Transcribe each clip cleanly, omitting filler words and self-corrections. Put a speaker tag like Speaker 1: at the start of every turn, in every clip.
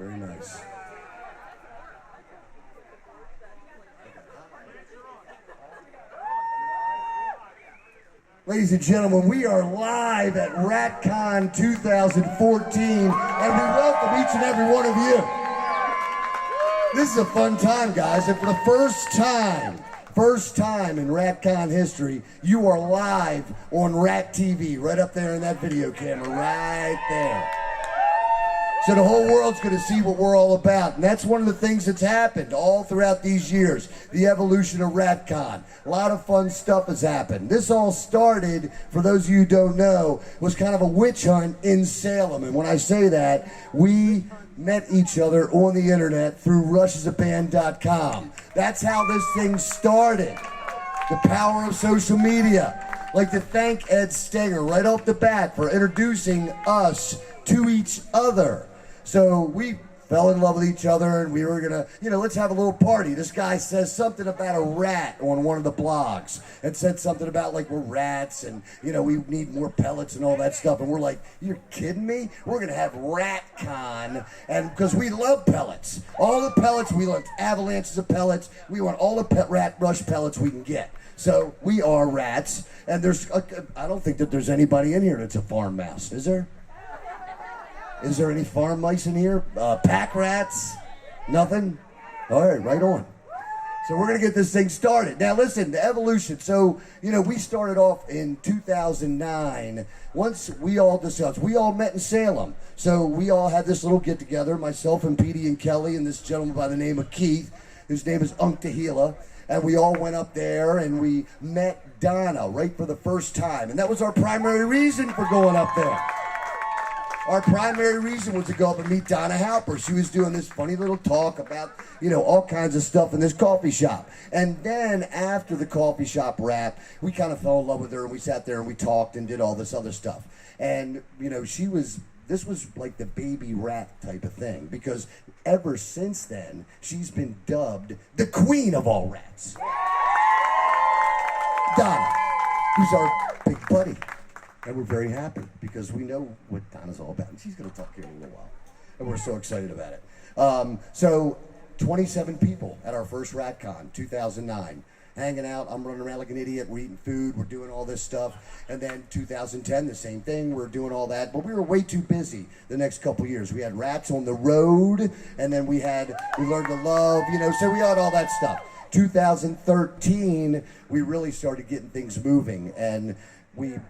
Speaker 1: Very nice. Ladies and gentlemen, we are live at RatCon 2014, and we welcome each and every one of you. This is a fun time, guys, and for the first time in RatCon history, you are live on Rat TV, right up there in that video camera, right there. So the whole world's going to see what we're all about. And that's one of the things that's happened all throughout these years, the evolution of RatCon. A lot of fun stuff has happened. This all started, for those of you who don't know, was kind of a witch hunt in Salem. And when I say that, we met each other on the internet through rushasaband.com. That's how this thing started. The power of social media. I'd like to thank Ed Stenger right off the bat for introducing us to each other. So we fell in love with each other, and we were gonna, let's have a little party. This guy says something about a rat on one of the blogs, and said something about like we're rats, and we need more pellets and all that stuff. And we're like, you're kidding me? We're gonna have RatCon, and because we love pellets, all the pellets, we want avalanches of pellets. We want all the rat rush pellets we can get. So we are rats, and I don't think that there's anybody in here that's a farm mouse, is there? Is there any farm mice in here? Pack rats? Nothing? All right, right on. So we're going to get this thing started. Now listen, the evolution. So, we started off in 2009. Once we all discussed, we all met in Salem. So we all had this little get together, myself and Petey and Kelly and this gentleman by the name of Keith, whose name is Unk Tehila. And we all went up there and we met Donna right for the first time. And that was our primary reason for going up there. Our primary reason was to go up and meet Donna Halper. She was doing this funny little talk about, all kinds of stuff in this coffee shop. And then after the coffee shop wrap, we kind of fell in love with her, and we sat there and we talked and did all this other stuff. And, this was like the baby rat type of thing, because ever since then, she's been dubbed the queen of all rats. Donna, who's our big buddy. And we're very happy because we know what Donna's all about. And she's going to talk here in a little while. And we're so excited about it. So 27 people at our first RatCon, 2009. Hanging out, I'm running around like an idiot, we're eating food, we're doing all this stuff. And then 2010, the same thing, we're doing all that. But we were way too busy the next couple years. We had Rats on the Road, and then we learned to love, so we had all that stuff. 2013, we really started getting things moving. And we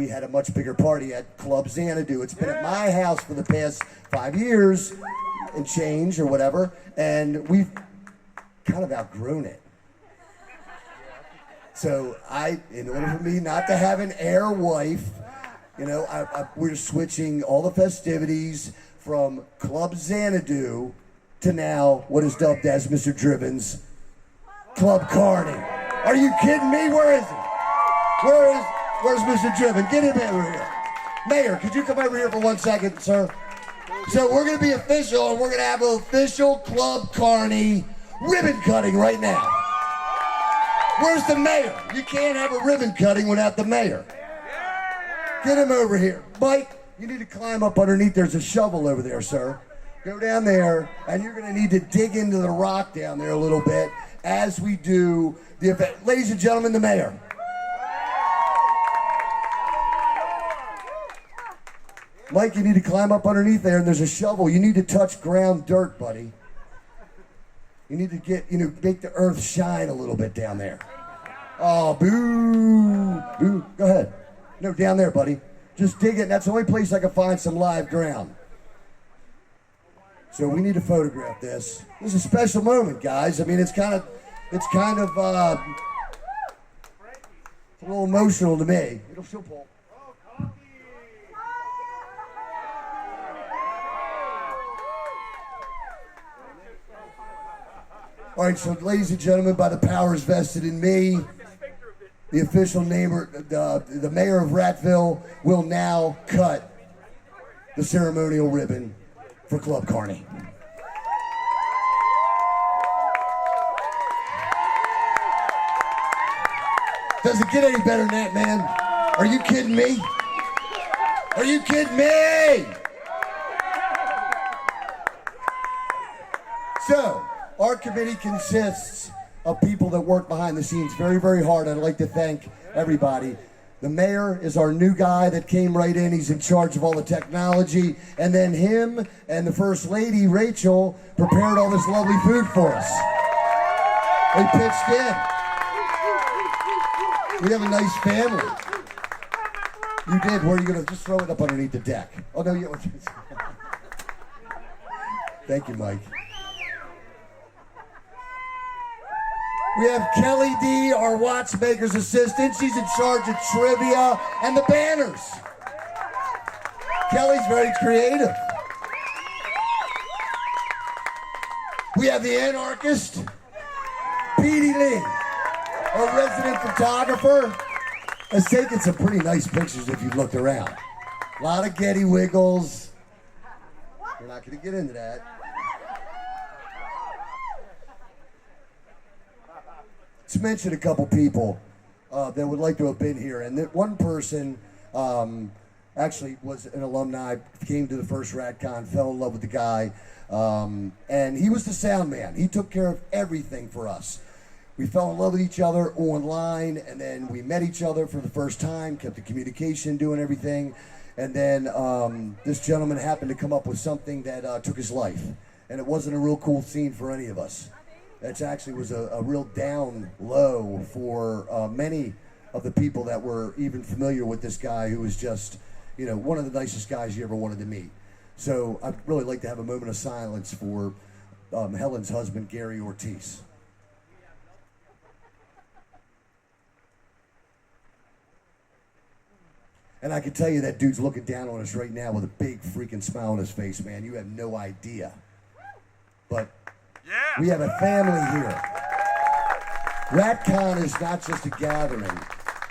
Speaker 1: had a much bigger party at Club Xanadu. It's been at my house for the past 5 years and change or whatever, and we've kind of outgrown it. So in order for me not to have an air wife, we're switching all the festivities from Club Xanadu to now what is dubbed as Mr. Driven's Club Carney. Are you kidding me? Where is he? Where's Mr. Driven? Get him over here. Mayor, could you come over here for 1 second, sir? So we're going to be official, and we're going to have an official Club Carney ribbon cutting right now. Where's the mayor? You can't have a ribbon cutting without the mayor. Get him over here. Mike, you need to climb up underneath. There's a shovel over there, sir. Go down there, and you're going to need to dig into the rock down there a little bit as we do the event. Ladies and gentlemen, the mayor. Mike, you need to climb up underneath there, and there's a shovel. You need to touch ground dirt, buddy. You need to get, make the earth shine a little bit down there. Oh, boo, boo. Go ahead. No, down there, buddy. Just dig it. That's the only place I can find some live ground. So we need to photograph this. This is a special moment, guys. I mean, it's kind of it's a little emotional to me. It'll still pull. All right, so ladies and gentlemen, by the powers vested in me, the official the mayor of Ratville will now cut the ceremonial ribbon for Club Carney. Does it get any better than that, man? Are you kidding me? Are you kidding me? So, our committee consists of people that work behind the scenes very, very hard. I'd like to thank everybody. The mayor is our new guy that came right in. He's in charge of all the technology. And then him and the First Lady, Rachel, prepared all this lovely food for us. They pitched in. We have a nice family. You did. Where are you going to just throw it up underneath the deck? Oh, no, you. Thank you, Mike. We have Kelly D, our watchmaker's assistant. She's in charge of trivia and the banners. Kelly's very creative. We have the anarchist, Petey Lee, our resident photographer. Has taken some pretty nice pictures if you've looked around. A lot of Getty wiggles. We're not going to get into that. Let's mention a couple people that would like to have been here. And that one person actually was an alumni, came to the first RatCon, fell in love with the guy, and he was the sound man. He took care of everything for us. We fell in love with each other online, and then we met each other for the first time, kept the communication, doing everything. And then this gentleman happened to come up with something that took his life. And it wasn't a real cool scene for any of us. It actually was a real down low for many of the people that were even familiar with this guy, who was just, you know, one of the nicest guys you ever wanted to meet. So I'd really like to have a moment of silence for Helen's husband, Gary Ortiz. And I can tell you that dude's looking down on us right now with a big freaking smile on his face, man. You have no idea. But yeah, we have a family here. RatCon is not just a gathering.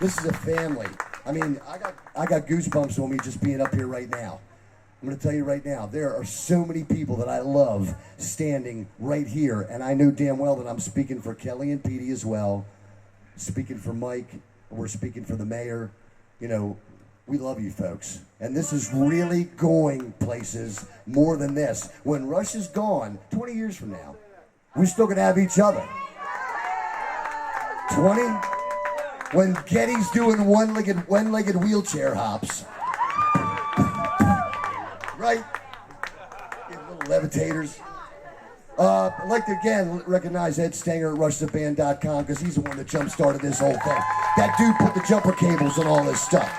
Speaker 1: This is a family. I mean, I got goosebumps on me just being up here right now. I'm going to tell you right now, there are so many people that I love standing right here. And I know damn well that I'm speaking for Kelly and Petey as well. Speaking for Mike. We're speaking for the mayor. You know, we love you folks. And this is really going places more than this. When Rush is gone, 20 years from now, we're still going to have each other. 20? When Getty's doing one-legged wheelchair hops. Right? Little levitators. I'd like to again recognize Ed Stanger at RushTheBand.com, because he's the one that jump-started this whole thing. That dude put the jumper cables on all this stuff.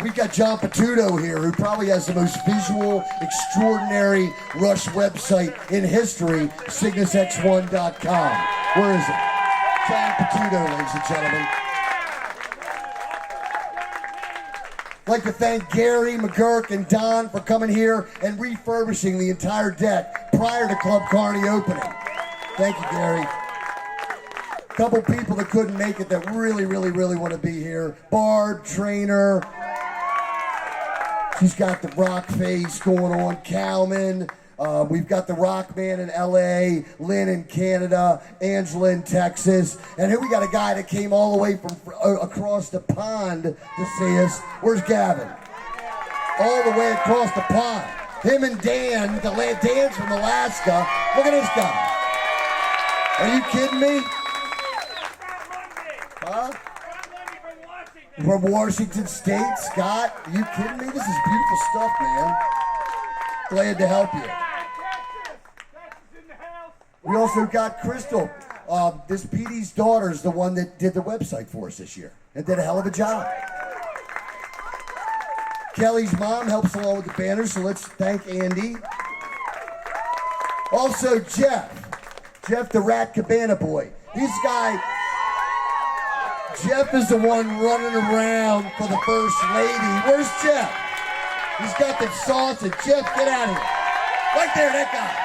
Speaker 1: We've got John Patudo here, who probably has the most visual, extraordinary Rush website in history, CygnusX1.com. Where is it? John Patudo, ladies and gentlemen. I'd like to thank Gary, McGurk, and Don for coming here and refurbishing the entire deck prior to Club Carney opening. Thank you, Gary. A couple people that couldn't make it that really, really, really want to be here. Barb, Trainer. She's got the rock face going on. Calman. We've got the Rock Man in L.A., Lynn in Canada, Angela in Texas. And here we got a guy that came all the way from across the pond to see us. Where's Gavin? All the way across the pond. Him and Dan, Dan's from Alaska. Look at this guy. Are you kidding me? Huh? From Washington State, Scott. Are you kidding me? This is beautiful stuff, man. Glad to help you. We also got Crystal. This Petey's daughter is the one that did the website for us this year and did a hell of a job. Kelly's mom helps along with the banners, so let's thank Andy. Also, Jeff the Rat Cabana boy. This guy, Jeff is the one running around for the First Lady. Where's Jeff? He's got the sausage. Jeff, get out of here. Right there, that guy.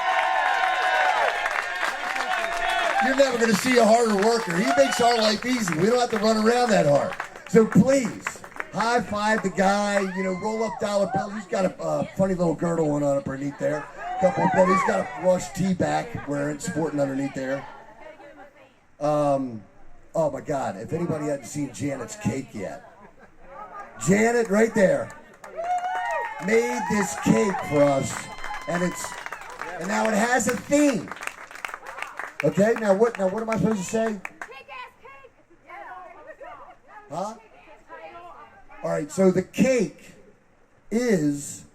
Speaker 1: You're never going to see a harder worker. He makes our life easy. We don't have to run around that hard. So please, high five the guy. You know, roll up dollar bills. He's got a funny little girdle one on underneath there. Couple of beds. He's got a Rush tee back wearing, sporting underneath there. Oh my God! If anybody hadn't seen Janet's cake yet, Janet, right there, made this cake for us, and it's And now it has a theme. Okay, now what am I supposed to say? Huh? All right, so the cake is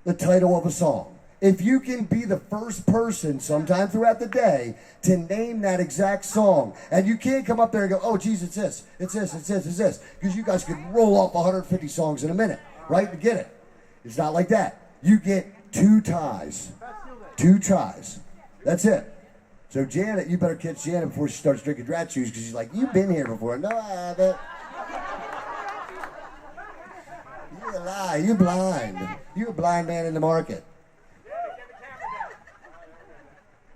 Speaker 1: the title of a song. If you can be the first person sometime throughout the day to name that exact song, and you can't come up there and go, oh, geez, it's this, it's this, it's this, it's this, because you guys could roll off 150 songs in a minute, right, to get it. It's not like that. You get 2 ties. 2 tries. That's it. So Janet, you better catch Janet before she starts drinking rat juice, because she's like, you've been here before. No, I haven't. You're a lie. You're blind. You're a blind man in the market.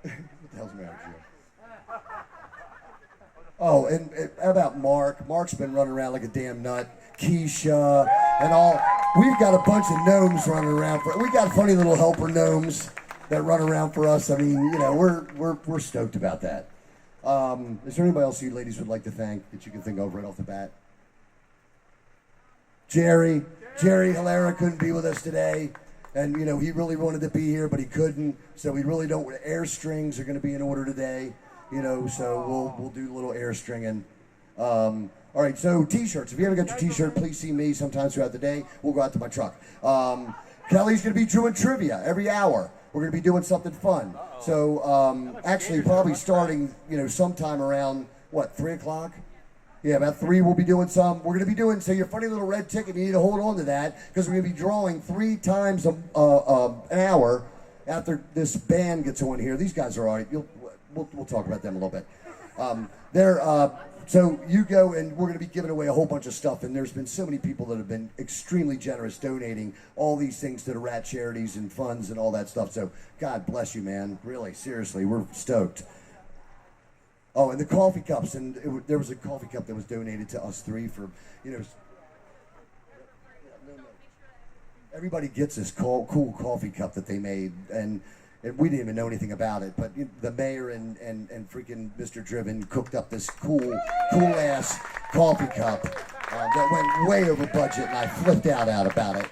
Speaker 1: What the hell's the matter with you? Oh, and how about Mark? Mark's been running around like a damn nut. Keisha and all. We've got a bunch of gnomes running around. We got funny little helper gnomes that run around for us. I mean, you know, we're stoked about that. Is there anybody else you ladies would like to thank that you can think of right off the bat? Jerry Hilera couldn't be with us today. And, you know, he really wanted to be here, but he couldn't. So we really don't. Air strings are going to be in order today, you know. So we'll do a little air stringing. All right. So T-shirts. If you haven't got your T-shirt, please see me sometime throughout the day. We'll go out to my truck. Kelly's going to be doing trivia every hour. We're going to be doing something fun. So actually, probably starting, you know, sometime around what 3 o'clock. Yeah, about 3 we'll be doing some. We're going to be doing, so your funny little red ticket, you need to hold on to that, because we're going to be drawing 3 times an hour after this band gets on here. These guys are all right. We'll talk about them a little bit. So you go, and we're going to be giving away a whole bunch of stuff, and there's been so many people that have been extremely generous donating all these things to the rat charities and funds and all that stuff. So God bless you, man. Really, seriously, we're stoked. Oh, and the coffee cups, and there was a coffee cup that was donated to us 3 for, you know. Everybody gets this cool coffee cup that they made, and we didn't even know anything about it. But the mayor and freaking Mr. Driven cooked up this cool ass coffee cup that went way over budget, and I flipped out about it.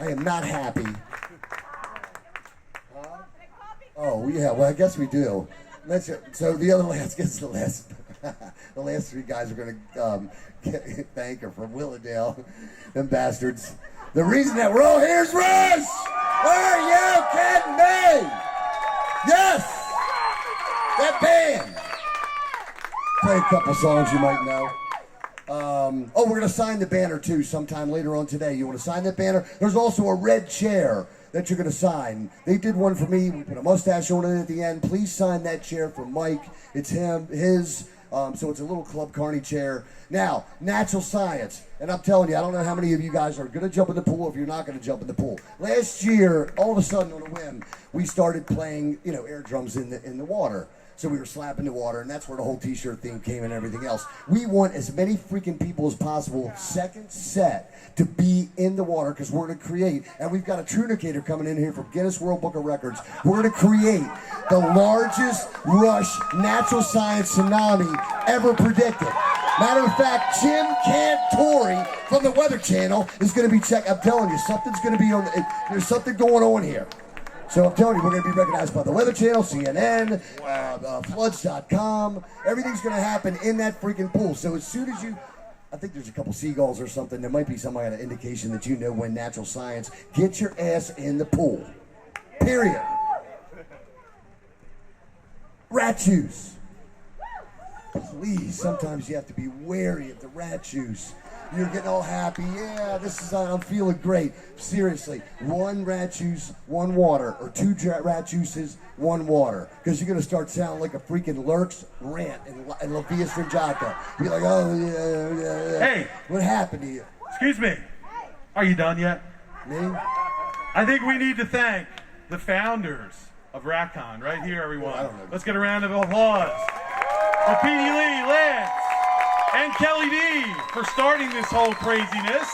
Speaker 1: I am not happy. Oh yeah, well I guess we do. So the other last, the last 3 guys are going to thank her from Willowdale, them bastards. The reason that we're all here is RUSH! Are you kidding me? Yes! That band! Play a couple songs you might know. We're going to sign the banner too sometime later on today. You want to sign that banner? There's also a red chair that you're going to sign. They did one for me. We put a mustache on it at the end. Please sign that chair for Mike. It's his. So it's a little Club Carney chair. Now, natural science. And I'm telling you, I don't know how many of you guys are going to jump in the pool if you're not going to jump in the pool. Last year, all of a sudden on a whim, we started playing, you know, air drums in the water. So we were slapping the water, and that's where the whole T-shirt thing came and everything else. We want as many freaking people as possible, second set, to be in the water, because we're going to create, and we've got a trunicator coming in here from Guinness World Book of Records. We're going to create the largest RUSH natural science tsunami ever predicted. Matter of fact, Jim Cantori from the Weather Channel is going to be checking. I'm telling you, something's going to be on. There's something going on here. So I'm telling you, we're going to be recognized by the Weather Channel, CNN, floods.com. Everything's going to happen in that freaking pool. So as soon as I think there's a couple seagulls or something. There might be some kind of indication that you know when natural science. Get your ass in the pool. Period. Rat juice. Please, sometimes you have to be wary of the rat juice. You're getting all happy. Yeah, I'm feeling great. Seriously, 1 rat juice, 1 water, or 2 rat juices, 1 water. Because you're going to start sounding like a freaking Lurks rant in La Via Stringata. You're like, oh, yeah.
Speaker 2: Hey.
Speaker 1: What happened to you?
Speaker 2: Excuse me. Are you done yet?
Speaker 1: Me?
Speaker 2: I think we need to thank the founders of RatCon right here, everyone.
Speaker 1: I don't know.
Speaker 2: Let's get a round of applause for Petey Lee, Lance, and Kelly D for starting this whole craziness.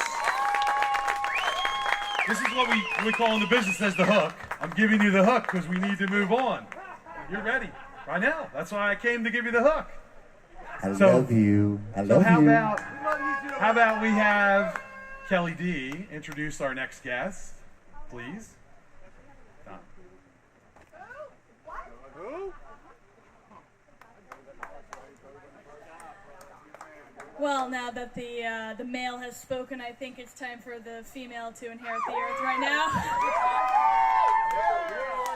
Speaker 2: This is what we call in the business as the hook. I'm giving you the hook because we need to move on. You're ready right now. That's why I came to give you the hook.
Speaker 1: I love you.
Speaker 2: How about we have Kelly D introduce our next guest, please?
Speaker 3: Well, now that the male has spoken, I think it's time for the female to inherit the earth right now.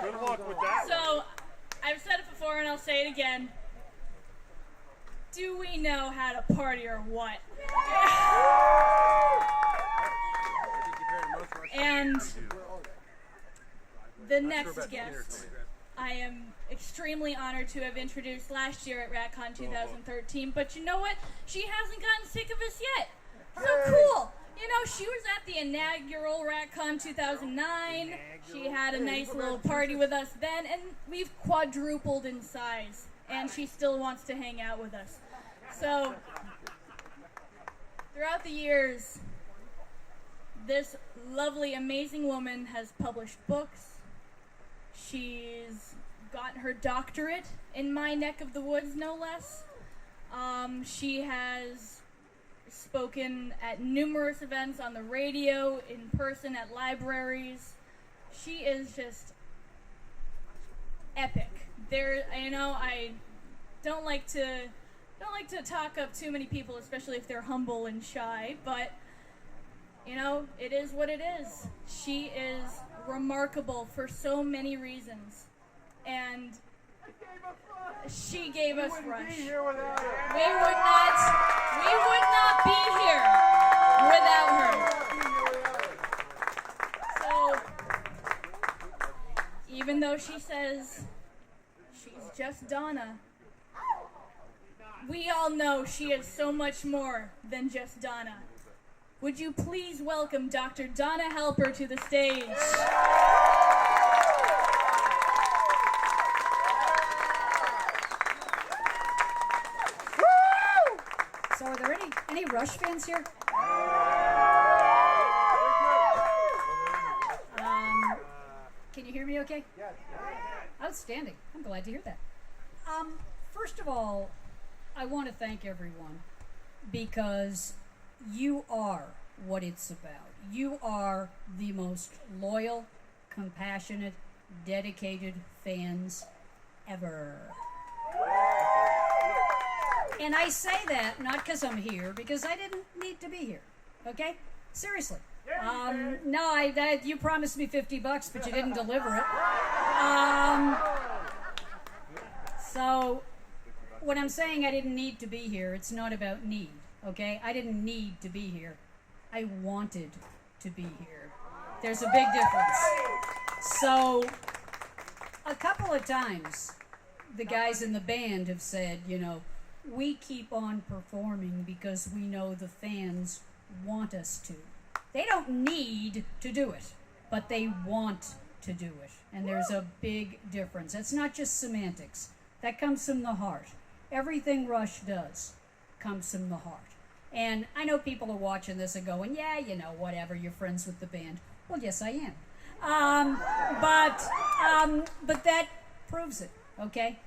Speaker 2: Good luck with that.
Speaker 3: So, I've said it before and I'll say it again. Do we know how to party or what? And the next guest, I am extremely honored to have introduced last year at RatCon 2013, but you know what? She hasn't gotten sick of us yet. So cool. You know, she was at the inaugural RatCon 2009. She had a nice little party with us then, and we've quadrupled in size, and she still wants to hang out with us. So, throughout the years, this lovely, amazing woman has published books. She's gotten her doctorate in my neck of the woods, no less. She has spoken at numerous events on the radio, in person, at libraries. She is just epic. I don't like to talk up too many people, especially if they're humble and shy, but it is what it is. She is remarkable for so many reasons, and she gave us RUSH. We would not be here without her. So, even though she says she's just Donna, we all know she is so much more than just Donna. Would you please welcome Dr. Donna Halper to the stage?
Speaker 4: So are there any RUSH fans here? Can you hear me okay? Yes. Outstanding. I'm glad to hear that. First of all, I want to thank everyone because you are what it's about. You are the most loyal, compassionate, dedicated fans ever. And I say that not because I'm here, because I didn't need to be here. Okay? Seriously. You promised me $50, but you didn't deliver it. So, when I'm saying I didn't need to be here, it's not about need. Okay? I didn't need to be here. I wanted to be here. There's a big difference. So, a couple of times, the guys in the band have said, we keep on performing because we know the fans want us to. They don't need to do it, but they want to do it. And there's a big difference. It's not just semantics. That comes from the heart. Everything RUSH does comes from the heart. And I know people are watching this and going, yeah, whatever, you're friends with the band. Well, yes, I am. But that proves it, okay?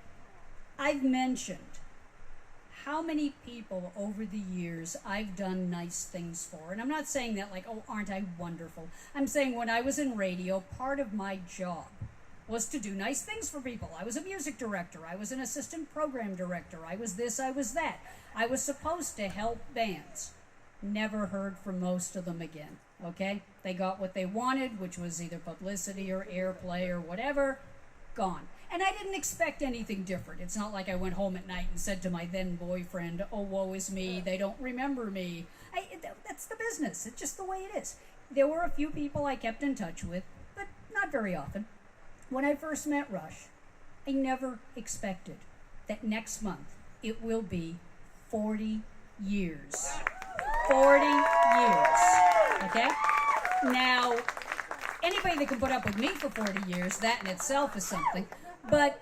Speaker 4: I've mentioned how many people over the years I've done nice things for. And I'm not saying that like, oh, aren't I wonderful? I'm saying when I was in radio, part of my job was to do nice things for people. I was a music director. I was an assistant program director. I was this, I was that. I was supposed to help bands. Never heard from most of them again, okay? They got what they wanted, which was either publicity or airplay or whatever. Gone. And I didn't expect anything different. It's not like I went home at night and said to my then boyfriend, oh, woe is me, they don't remember me. That's the business. It's just the way it is. There were a few people I kept in touch with, but not very often. When I first met RUSH, I never expected that next month it will be 40 years. 40 years. Okay? Now, anybody that can put up with me for 40 years, that in itself is something. But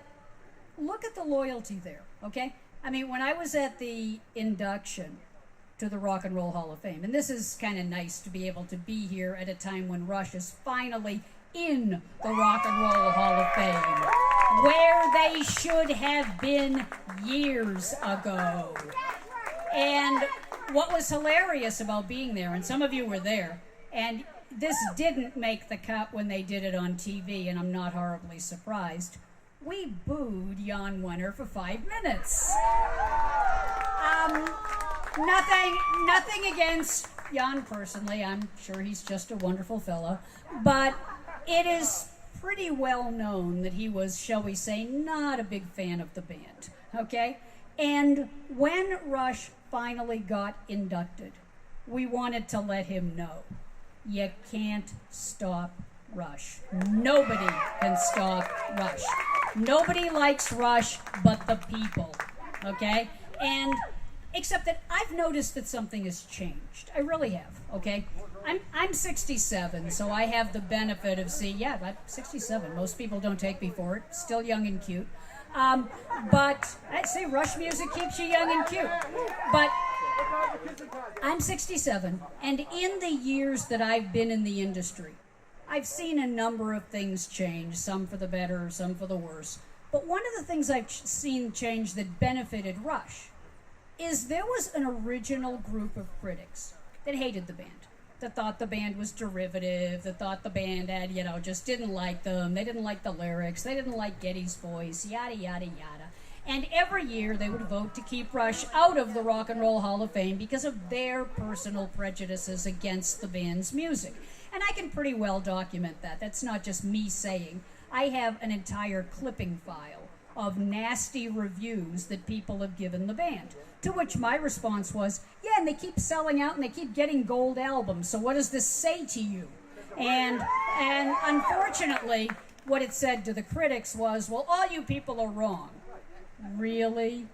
Speaker 4: look at the loyalty there, okay? I mean, when I was at the induction to the Rock and Roll Hall of Fame, and this is kind of nice to be able to be here at a time when RUSH is finally in the Rock and Roll Hall of Fame, where they should have been years ago. And what was hilarious about being there, and some of you were there, and this didn't make the cut when they did it on TV, and I'm not horribly surprised. We booed Jan Wenner for 5 minutes. nothing against Jan personally. I'm sure he's just a wonderful fellow. But it is pretty well known that he was, shall we say, not a big fan of the band. Okay? And when Rush finally got inducted, we wanted to let him know, you can't stop Rush. Nobody can stop Rush. Nobody likes Rush but the people, okay? And except that I've noticed that something has changed. I really have, okay? I'm 67, so I have the benefit of seeing, I'm 67. Most people don't take me for it. Still young and cute. But I'd say Rush music keeps you young and cute. But I'm 67, and in the years that I've been in the industry, I've seen a number of things change, some for the better, some for the worse. But one of the things I've seen change that benefited Rush is there was an original group of critics that hated the band, that thought the band was derivative, that thought the band had, just didn't like them, they didn't like the lyrics, they didn't like Geddy's voice, yada, yada, yada. And every year they would vote to keep Rush out of the Rock and Roll Hall of Fame because of their personal prejudices against the band's music. And I can pretty well document that. That's not just me saying. I have an entire clipping file of nasty reviews that people have given the band. To which my response was, yeah, and they keep selling out and they keep getting gold albums, so what does this say to you? And unfortunately, what it said to the critics was, well, all you people are wrong. Really?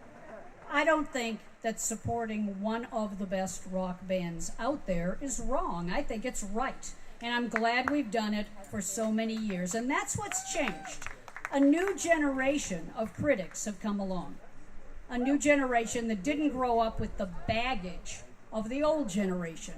Speaker 4: I don't think that supporting one of the best rock bands out there is wrong. I think it's right. And I'm glad we've done it for so many years. And that's what's changed. A new generation of critics have come along. A new generation that didn't grow up with the baggage of the old generation.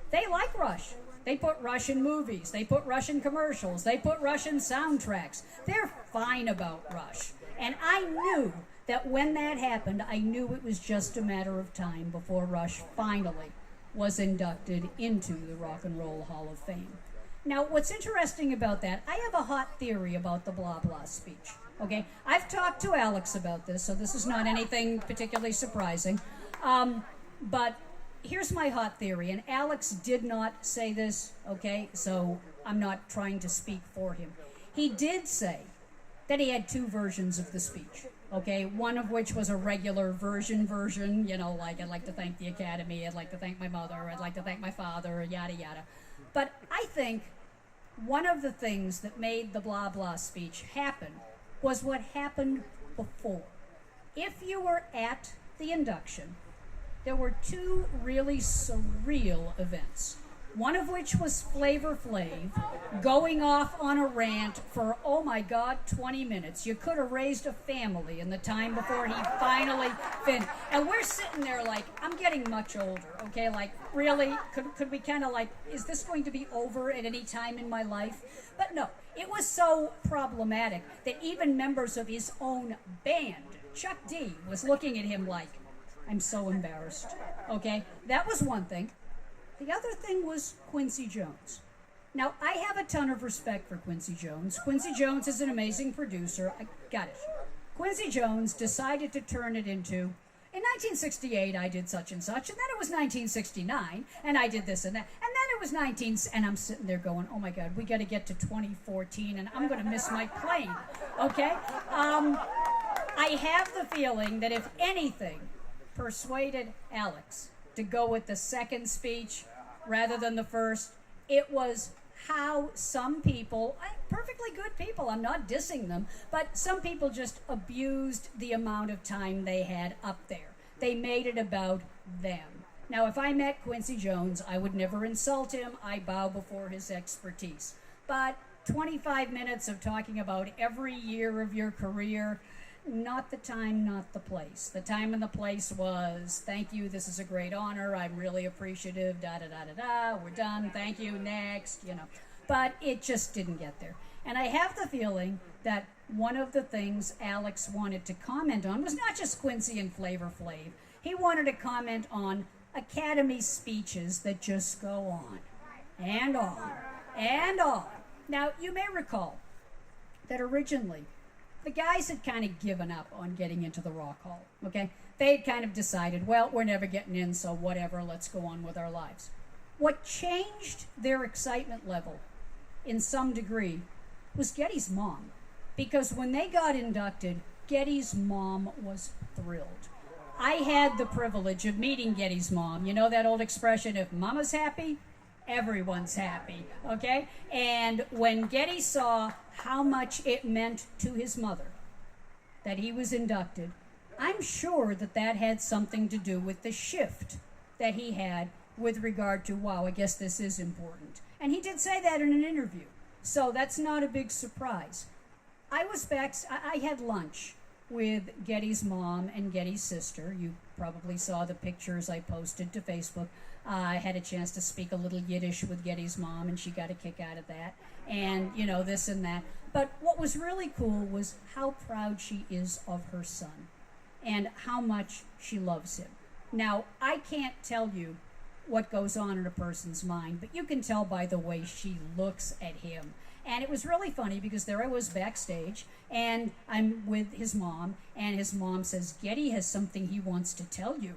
Speaker 4: They like Rush. They put Rush in movies. They put Rush in commercials. They put Rush in soundtracks. They're fine about Rush. And I knew that when that happened, I knew it was just a matter of time before Rush finally was inducted into the Rock and Roll Hall of Fame. Now, what's interesting about that, I have a hot theory about the blah blah speech. Okay, I've talked to Alex about this, so this is not anything particularly surprising. But here's my hot theory, and Alex did not say this, okay, so I'm not trying to speak for him. He did say that he had two versions of the speech, okay, one of which was a regular version, like I'd like to thank the Academy, I'd like to thank my mother, I'd like to thank my father, yada yada. But I think one of the things that made the blah blah speech happen was what happened before. If you were at the induction, there were two really surreal events. One of which was Flavor Flav going off on a rant for, oh my God, 20 minutes. You could have raised a family in the time before he finally finished. And we're sitting there like, I'm getting much older, okay? Like, really? Could we kind of like, is this going to be over at any time in my life? But no, it was so problematic that even members of his own band, Chuck D, was looking at him like, I'm so embarrassed, okay? That was one thing. The other thing was Quincy Jones. Now, I have a ton of respect for Quincy Jones. Quincy Jones is an amazing producer. I got it. Quincy Jones decided to turn it into, in 1968, I did such and such, and then it was 1969, and I did this and that, and then it was and I'm sitting there going, oh my God, we got to get to 2014, and I'm going to miss my plane, okay? I have the feeling that if anything persuaded Alex to go with the second speech rather than the first, it was how some people, perfectly good people, I'm not dissing them, but some people just abused the amount of time they had up there. They made it about them. Now, if I met Quincy Jones, I would never insult him. I bow before his expertise. But 25 minutes of talking about every year of your career, not the time, not the place. The time and the place was, thank you, this is a great honor, I'm really appreciative, da-da-da-da-da, we're done, thank you, next, But it just didn't get there. And I have the feeling that one of the things Alex wanted to comment on was not just Quincy and Flavor Flav. He wanted to comment on Academy speeches that just go on and on and on. Now, you may recall that originally, the guys had kind of given up on getting into the Rock Hall, okay? they'd kind of decided, well, we're never getting in, so whatever, let's go on with our lives. What changed their excitement level in some degree was Getty's mom. Because when they got inducted, Getty's mom was thrilled. I had the privilege of meeting Getty's mom. You know that old expression, if mama's happy, everyone's happy, okay? And when Getty saw how much it meant to his mother that he was inducted, I'm sure that that had something to do with the shift that he had with regard to, wow, I guess this is important. And he did say that in an interview, so that's not a big surprise. I had lunch with Getty's mom and Getty's sister. You probably saw the pictures I posted to Facebook. I had a chance to speak a little Yiddish with Getty's mom, and she got a kick out of that, and, you know, this and that. But what was really cool was how proud she is of her son and how much she loves him. Now, I can't tell you what goes on in a person's mind, but you can tell by the way she looks at him. And it was really funny because there I was backstage, and I'm with his mom, and his mom says, Getty has something he wants to tell you.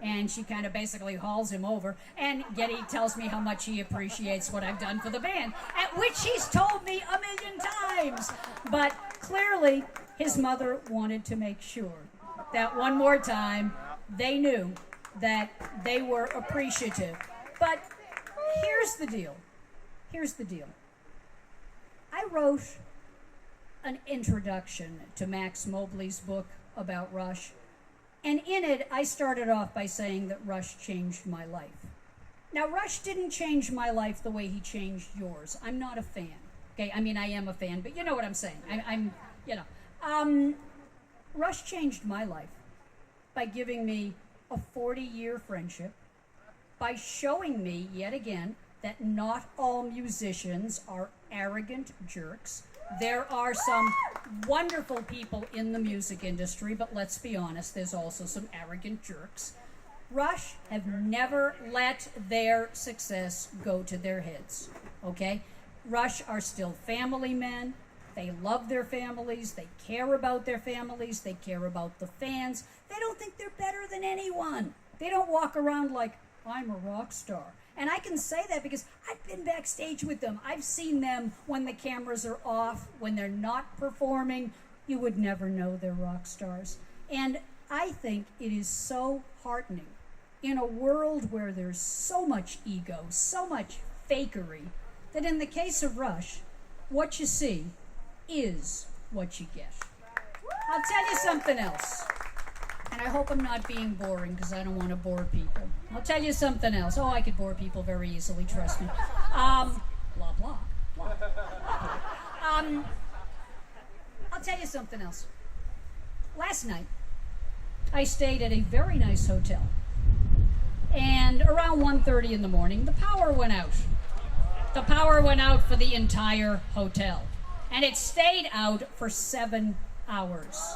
Speaker 4: And she kind of basically hauls him over, and Getty tells me how much he appreciates what I've done for the band, at which he's told me 1,000,000 times. But clearly, his mother wanted to make sure that one more time they knew that they were appreciative. But here's the deal. I wrote an introduction to Max Mobley's book about Rush, and in it I started off by saying that Rush changed my life. Now, Rush didn't change my life the way he changed yours. I'm not a fan. Okay, I mean, I am a fan, but you know what I'm saying. Rush changed my life by giving me a 40-year friendship, by showing me, yet again, that not all musicians are arrogant jerks. There are some wonderful people in the music industry, but let's be honest, there's also some arrogant jerks. Rush have never let their success go to their heads, okay? Rush are still family men. They love their families. They care about their families. They care about the fans. They don't think they're better than anyone. They don't walk around like, I'm a rock star. And I can say that because I've been backstage with them. I've seen them when the cameras are off, when they're not performing. You would never know they're rock stars. And I think it is so heartening in a world where there's so much ego, so much fakery, that in the case of Rush, what you see is what you get. I'll tell you something else. And I hope I'm not being boring because I don't want to bore people. I'll tell you something else. Oh, I could bore people very easily, trust me. Blah, blah, blah. I'll tell you something else. Last night, I stayed at a very nice hotel. And around 1:30 in the morning, the power went out. The power went out for the entire hotel. And it stayed out for 7 hours.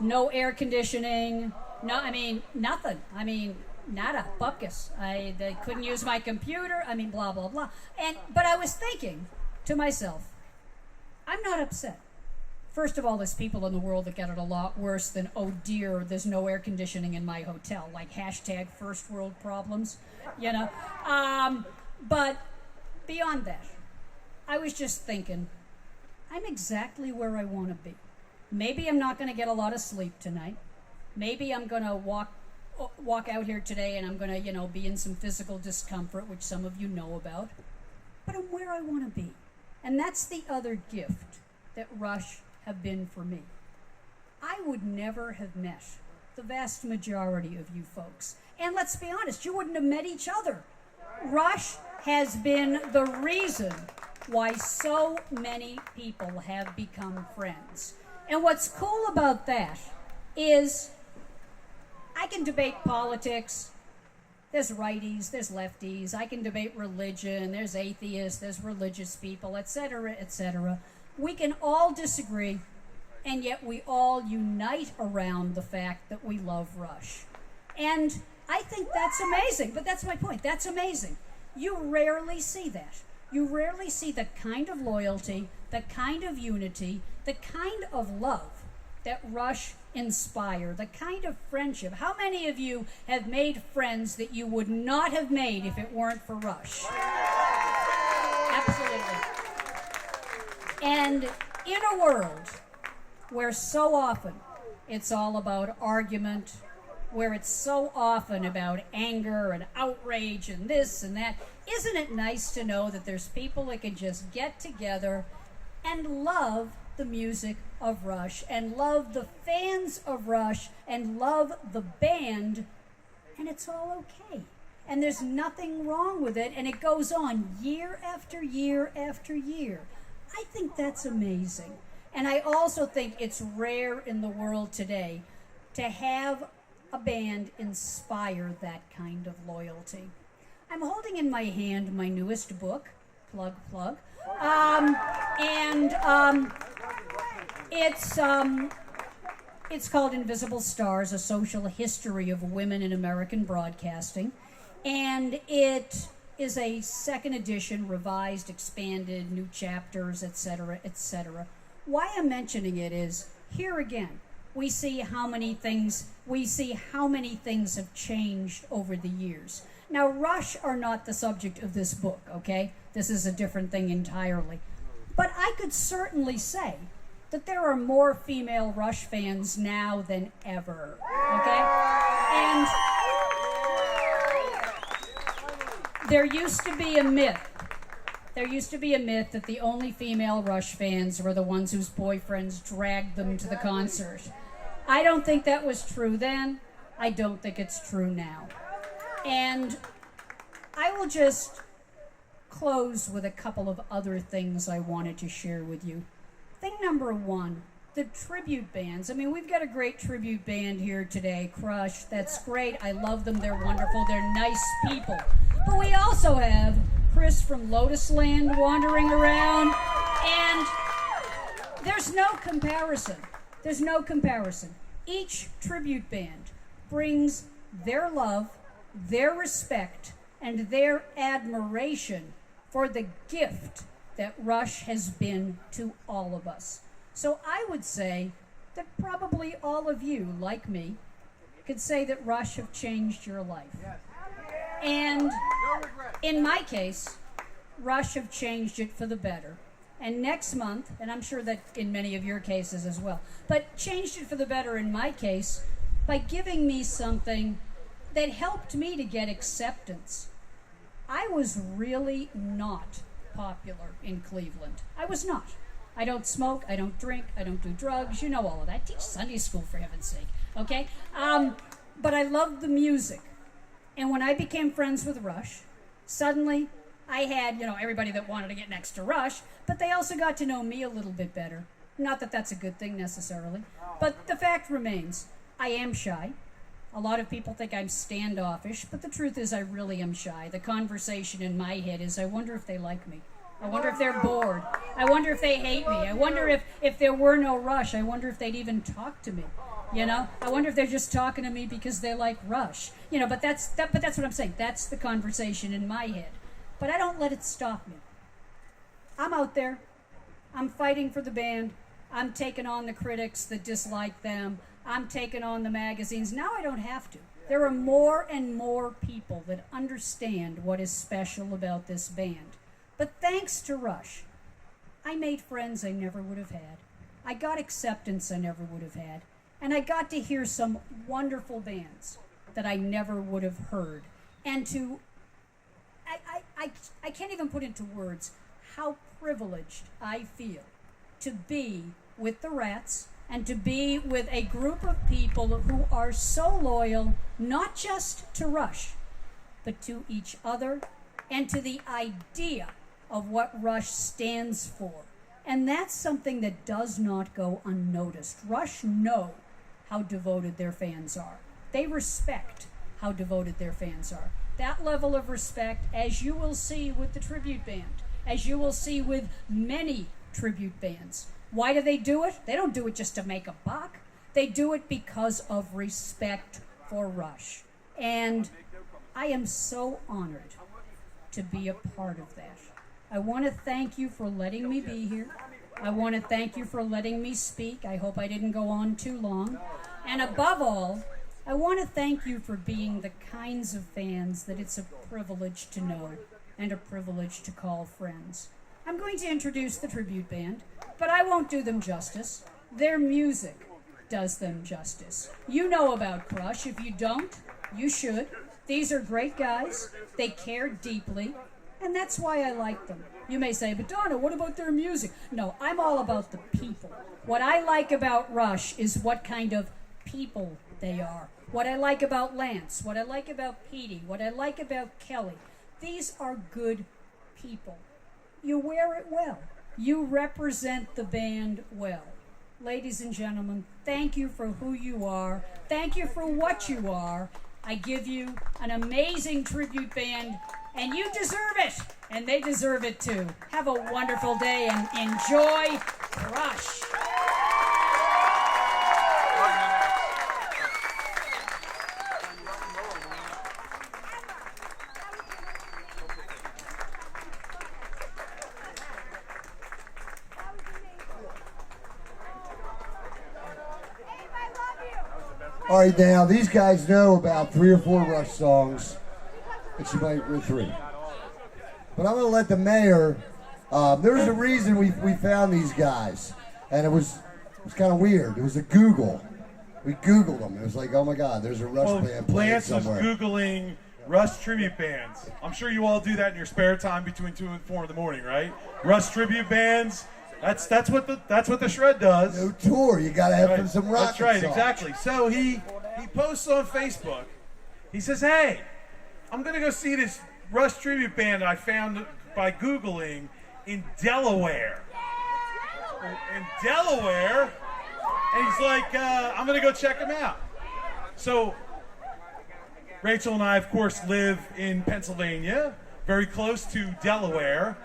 Speaker 4: No air conditioning, nothing. Nada, bupkis. They couldn't use my computer, blah, blah, blah. But I was thinking to myself, I'm not upset. First of all, there's people in the world that get it a lot worse than, oh dear, there's no air conditioning in my hotel, like hashtag first world problems, you know. But beyond that, I was just thinking, I'm exactly where I want to be. Maybe I'm not going to get a lot of sleep tonight. Maybe I'm going to walk out here today and I'm going to, be in some physical discomfort, which some of you know about. But I'm where I want to be. And that's the other gift that Rush have been for me. I would never have met the vast majority of you folks. And let's be honest, you wouldn't have met each other. Rush has been the reason why so many people have become friends. And what's cool about that is I can debate politics. There's righties, there's lefties. I can debate religion. There's atheists, there's religious people, etc., etc. We can all disagree, and yet we all unite around the fact that we love Rush. And I think that's amazing, but that's my point. That's amazing. You rarely see that. You rarely see the kind of loyalty, the kind of unity, the kind of love that Rush inspire, the kind of friendship. How many of you have made friends that you would not have made if it weren't for Rush? Absolutely. And in a world where so often it's all about argument, where it's so often about anger and outrage and this and that, isn't it nice to know that there's people that can just get together and love the music of Rush and love the fans of Rush and love the band, and it's all okay. And there's nothing wrong with it, and it goes on year after year after year. I think that's amazing. And I also think it's rare in the world today to have a band inspire that kind of loyalty. I'm holding in my hand my newest book, plug. It's called Invisible Stars, A Social History of Women in American Broadcasting. And it is a second edition, revised, expanded, new chapters, etc., etc. Why I'm mentioning it is, here again, we see how many things have changed over the years. Now, Rush are not the subject of this book, okay? This is a different thing entirely. But I could certainly say that there are more female Rush fans now than ever, okay? And there used to be a myth. There used to be a myth that the only female Rush fans were the ones whose boyfriends dragged them to the concert. I don't think that was true then. I don't think it's true now. And I will just close with a couple of other things I wanted to share with you. Thing number one, the tribute bands. I mean, we've got a great tribute band here today, kRUSH. That's great. I love them. They're wonderful. They're nice people. But we also have Chris from Lotus Land wandering around, and there's no comparison. There's no comparison. Each tribute band brings their love, their respect, and their admiration for the gift that Rush has been to all of us. So I would say that probably all of you, like me, could say that Rush have changed your life. And in my case, Rush have changed it for the better. And next month, and I'm sure that in many of your cases as well, but changed it for the better in my case by giving me something that helped me to get acceptance. I was really not popular in Cleveland. I was not. I don't smoke, I don't drink, I don't do drugs, you know all of that. I teach Sunday school, for heaven's sake, okay? But I loved the music. And when I became friends with Rush, suddenly I had, everybody that wanted to get next to Rush, but they also got to know me a little bit better. Not that that's a good thing necessarily, but the fact remains, I am shy. A lot of people think I'm standoffish, but the truth is I really am shy. The conversation in my head is, I wonder if they like me. I wonder if they're bored. I wonder if they hate me. I wonder if there were no Rush, I wonder if they'd even talk to me. I wonder if they're just talking to me because they like Rush. But that's what I'm saying. That's the conversation in my head. But I don't let it stop me. I'm out there. I'm fighting for the band. I'm taking on the critics that dislike them. I'm taking on the magazines. Now I don't have to. There are more and more people that understand what is special about this band. But thanks to Rush, I made friends I never would have had. I got acceptance I never would have had. And I got to hear some wonderful bands that I never would have heard. And I can't even put into words how privileged I feel to be with the Rats and to be with a group of people who are so loyal, not just to Rush, but to each other and to the idea of what Rush stands for. And that's something that does not go unnoticed. Rush know how devoted their fans are. They respect how devoted their fans are. That level of respect, as you will see with the tribute band, as you will see with many tribute bands. Why do they do it? They don't do it just to make a buck. They do it because of respect for Rush. And I am so honored to be a part of that. I want to thank you for letting me be here. I want to thank you for letting me speak. I hope I didn't go on too long. And above all, I want to thank you for being the kinds of fans that it's a privilege to know and a privilege to call friends. I'm going to introduce the tribute band, but I won't do them justice. Their music does them justice. You know about kRUSH. If you don't, you should. These are great guys. They care deeply, and that's why I like them. You may say, but Donna, what about their music? No, I'm all about the people. What I like about Rush is what kind of people they are. What I like about Lance, what I like about Petey, what I like about Kelly. These are good people. You wear it well. You represent the band well. Ladies and gentlemen, thank you for who you are. Thank you for what you are. I give you an amazing tribute band, and you deserve it, and they deserve it too. Have a wonderful day and enjoy kRUSH.
Speaker 1: All right, now, these guys know about 3 or 4 Rush songs. That you might read 3. But I'm going to let the mayor, there's a reason we found these guys. And it was kind of weird. It was a Google. We Googled them. It was like, oh my God, there's a Rush band playing
Speaker 2: Lance
Speaker 1: somewhere.
Speaker 2: was Googling Rush tribute bands. I'm sure you all do that in your spare time between 2 and 4 in the morning, right? Rush tribute bands. That's what the shred does.
Speaker 1: No tour. You got to have
Speaker 2: Right.
Speaker 1: some rock.
Speaker 2: That's right,
Speaker 1: songs.
Speaker 2: exactly. So he posts on Facebook. He says, "Hey, I'm gonna go see this Rush tribute band I found by Googling in Delaware." In Delaware, and he's like, "I'm gonna go check them out." So Rachel and I, of course, live in Pennsylvania, very close to Delaware.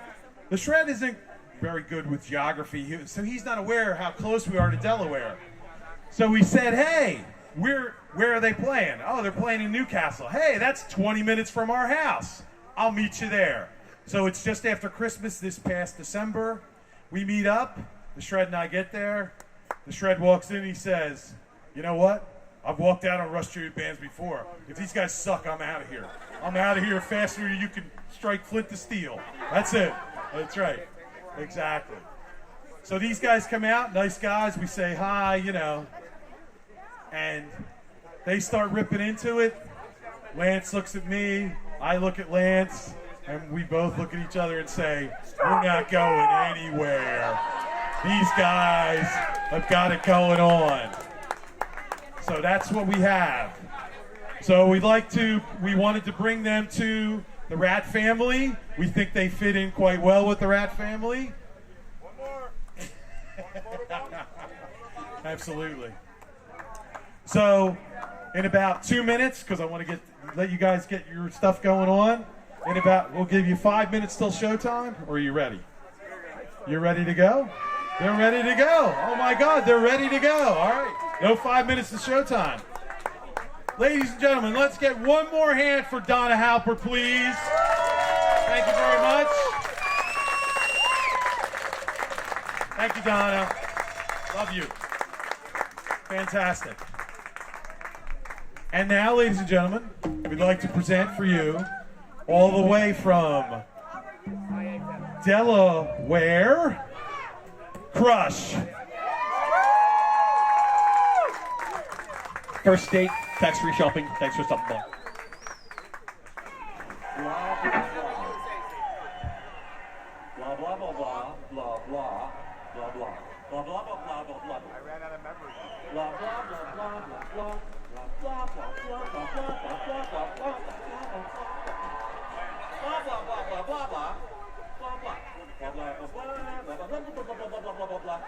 Speaker 2: The shred isn't very good with geography, so he's not aware how close we are to Delaware. So we said, hey, where are they playing? Oh, they're playing in Newcastle. Hey, that's 20 minutes from our house. I'll meet you there. So it's just after Christmas this past December. We meet up. The shred and I get there. The shred walks in and he says, you know what? I've walked out on Rush tribute bands before. If these guys suck, I'm out of here. I'm out of here faster than you can strike flint to steel. That's it. That's right. Exactly. So these guys come out, nice guys. We say hi, and they start ripping into it. Lance looks at me, I look at Lance, and we both look at each other and say, we're not going anywhere. These guys have got it going on. So that's what we have. So we wanted to bring them to the Rat family. We think they fit in quite well with the Rat family. One more. Absolutely. So, in about 2 minutes, because I want to let you guys get your stuff going on. We'll give you 5 minutes till showtime. Or are you ready? You're ready to go? They're ready to go. Oh my God, they're ready to go. All right. No 5 minutes to showtime. Ladies and gentlemen, let's get one more hand for Donna Halper, please. Thank you very much. Thank you, Donna. Love you. Fantastic. And now, ladies and gentlemen, we'd like to present for you, all the way from Delaware, kRUSH.
Speaker 5: First state, tax-free shopping. Thanks for stopping by.
Speaker 6: Blah blah blah blah blah blah blah blah blah blah blah blah blah blah. I ran out of memory. Blah blah blah blah blah blah blah blah blah blah blah blah blah blah blah blah blah.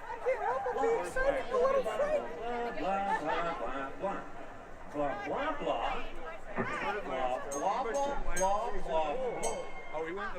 Speaker 6: I can't help but be excited. A little excited. Blah blah blah blah blah blah blah. Blah blah blah blah blah. Oh, we went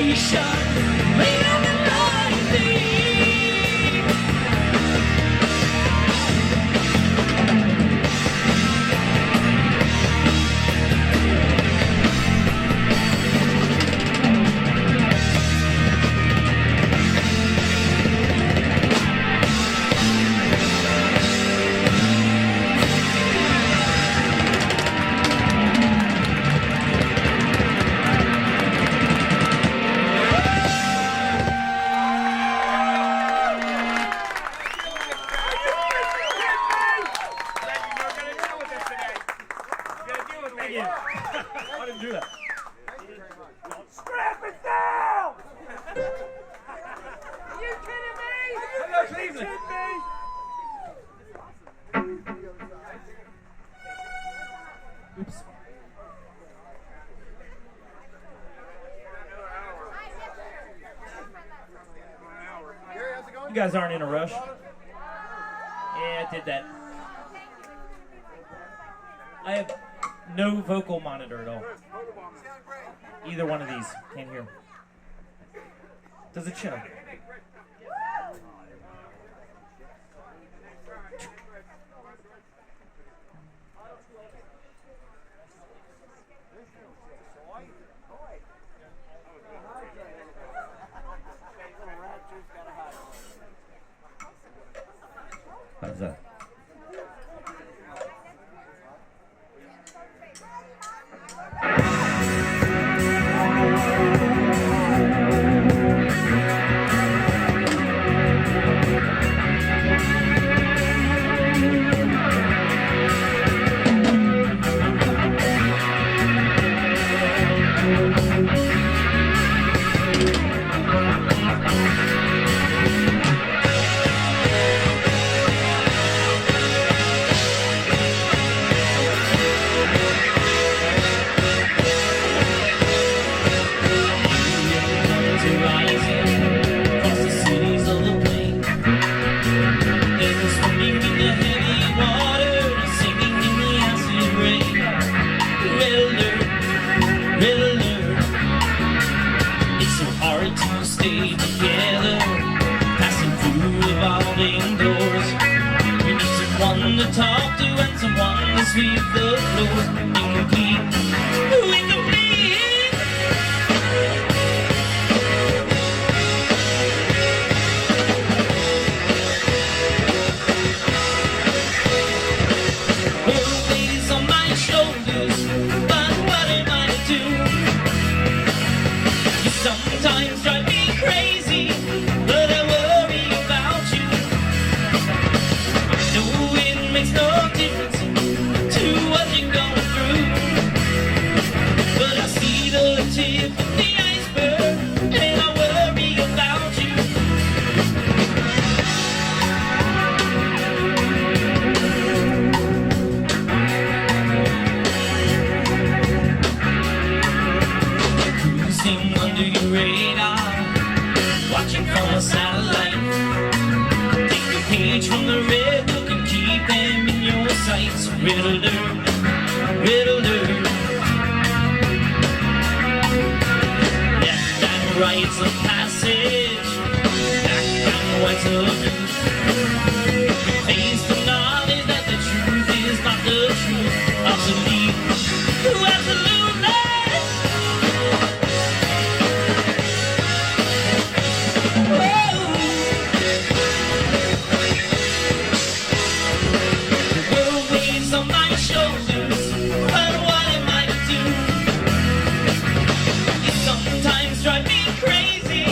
Speaker 7: station. Wait on the lightning.
Speaker 5: I didn't do that.
Speaker 7: Strap it down! Are you kidding me?
Speaker 5: Hello, good evening. Oops. You guys aren't in a rush. Yeah, I did that. I have no vocal monitor at all. Either one of these. Can't hear. Does it show? How's that?
Speaker 7: Talk to and someone to sweep the floors and keep with the wind. World weighs on my shoulders, but what am I to do? You sometimes drive me crazy, but I worry about you. No, it makes no difference to what you're going through, but I see the tip of the iceberg and I worry about you. Cruising under your radar, watching from a satellite. Take a page from the red book and keep them in your sights. Riddler, riddler. Left and right's a passage, black and white's a view. Face the knowledge that the truth is not the truth. Obsolete, absolutely. On my shoulders, but what am I to do? You sometimes drive me crazy,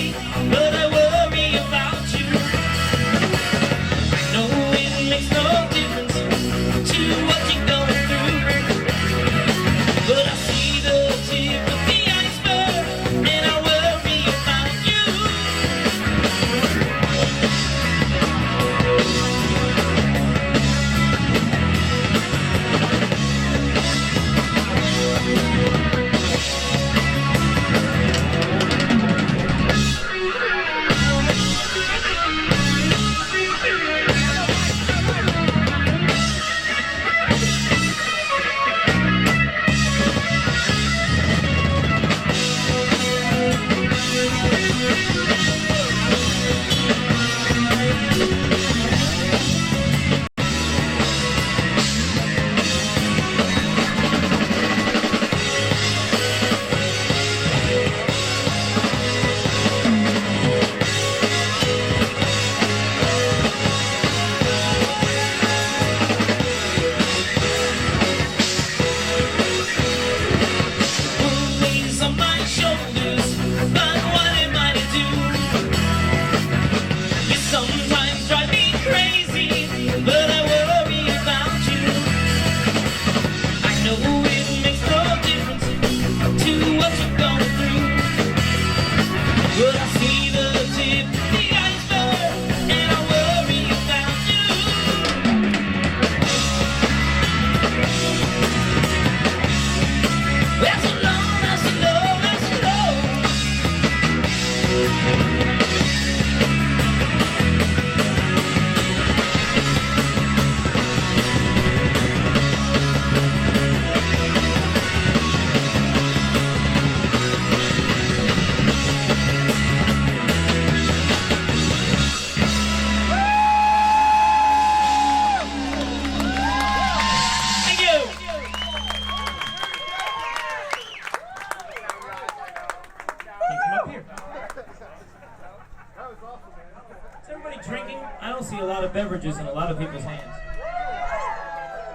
Speaker 5: don't see a lot of beverages in a lot of people's hands.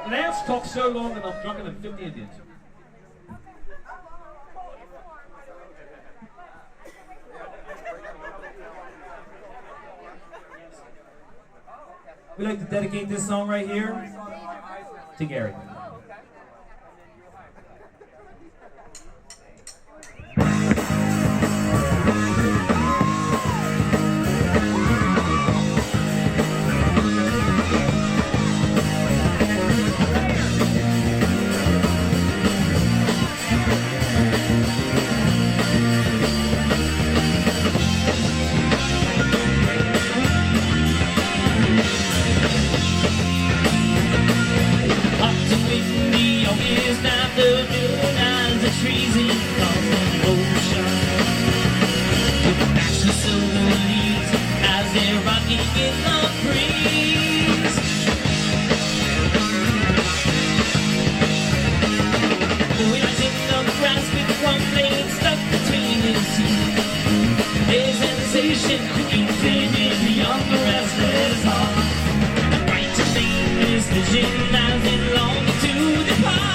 Speaker 6: Lance talks so long and I'm drunker than 50 Indians.
Speaker 5: We'd like to dedicate this song right here to Gary.
Speaker 7: Trees in the ocean, with backs of silver leaves as they're rocking in the breeze. When I in the grass with one blade stuck between his teeth, a sensation infinite beyond the restless heart. The right to famous vision as it longs to depart.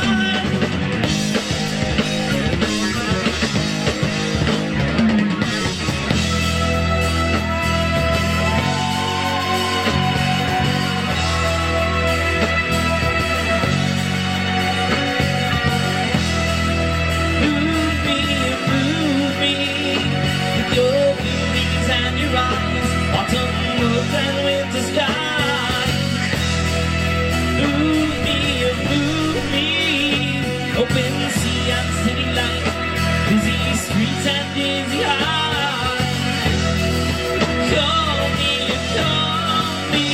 Speaker 7: Open sea and city light, busy streets and dizzy heights. Call me, call me.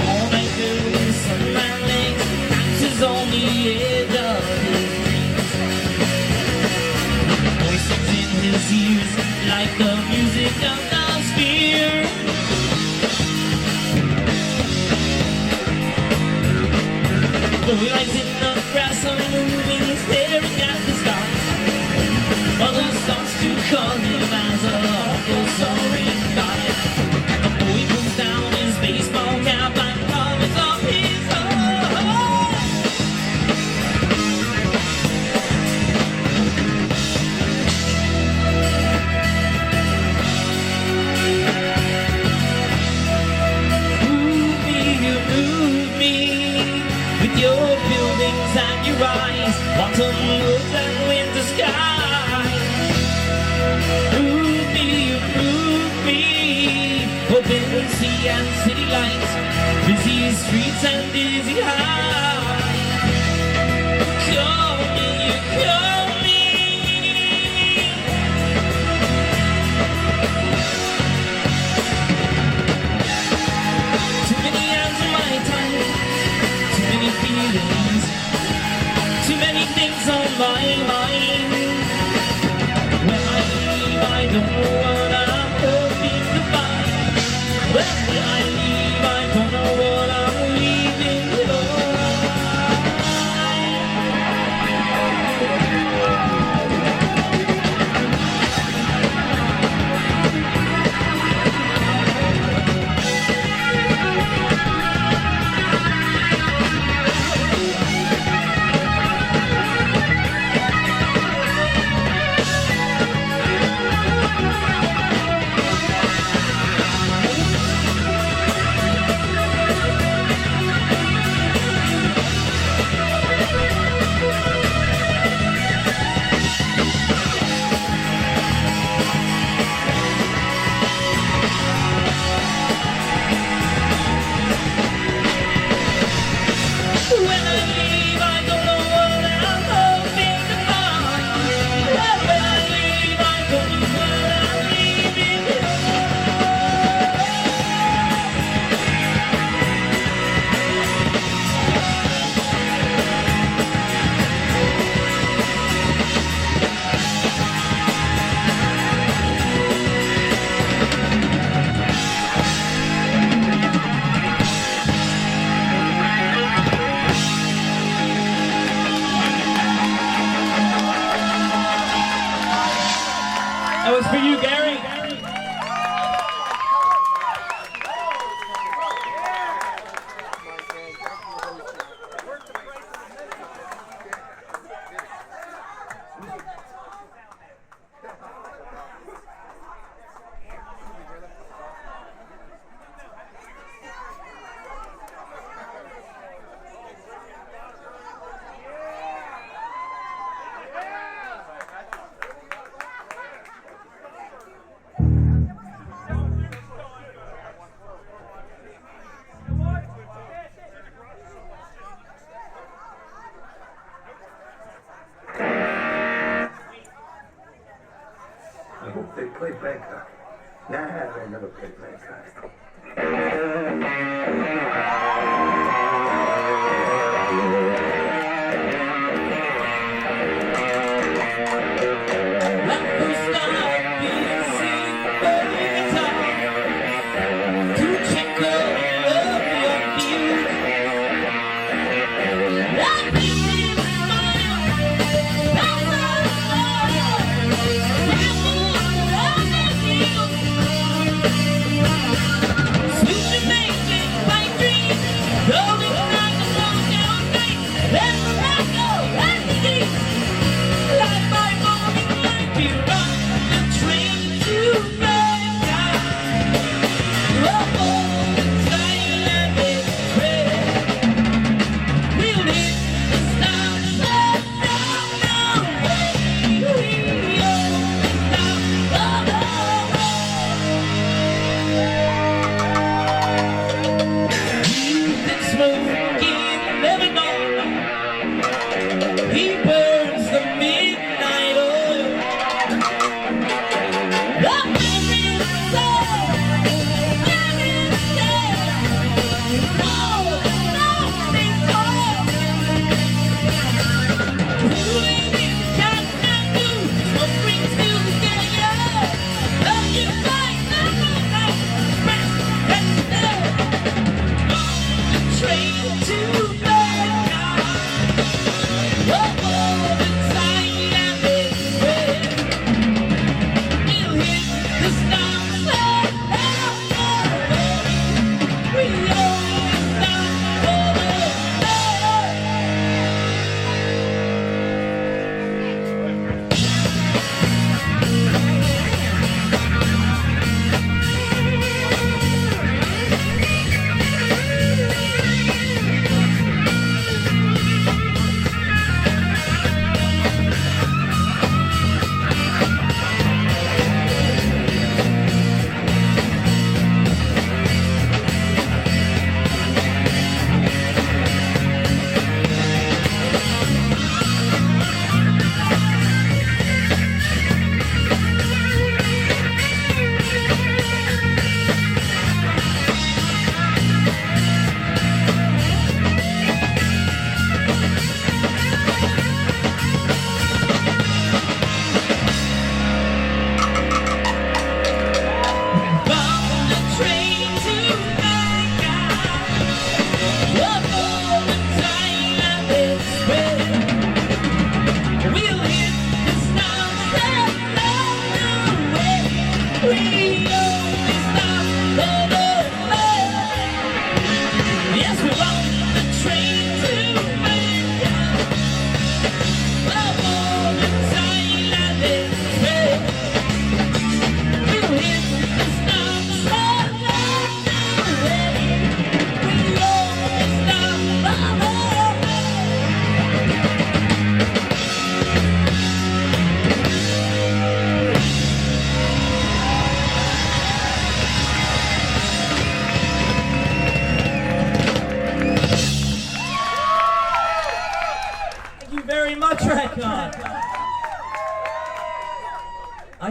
Speaker 7: All night through, sunlight legs, dances on the edge of his dreams. Voices in his ears, like the music of the sphere. The lights in the grass are moving, staring at the stars. Mother starts to call him as a awful sorry guy. The boy pulls down his baseball cap and covers up his heart. Your buildings and your eyes, autumn woods and winter skies. Move me, open sea and city lights, busy streets and dizzy heights. Call me, call me. Too many hands on my time. Too many feelings, too many things on my mind. When I leave, I don't know what I'm hoping to find. When I leave, I don't know what I'm leaving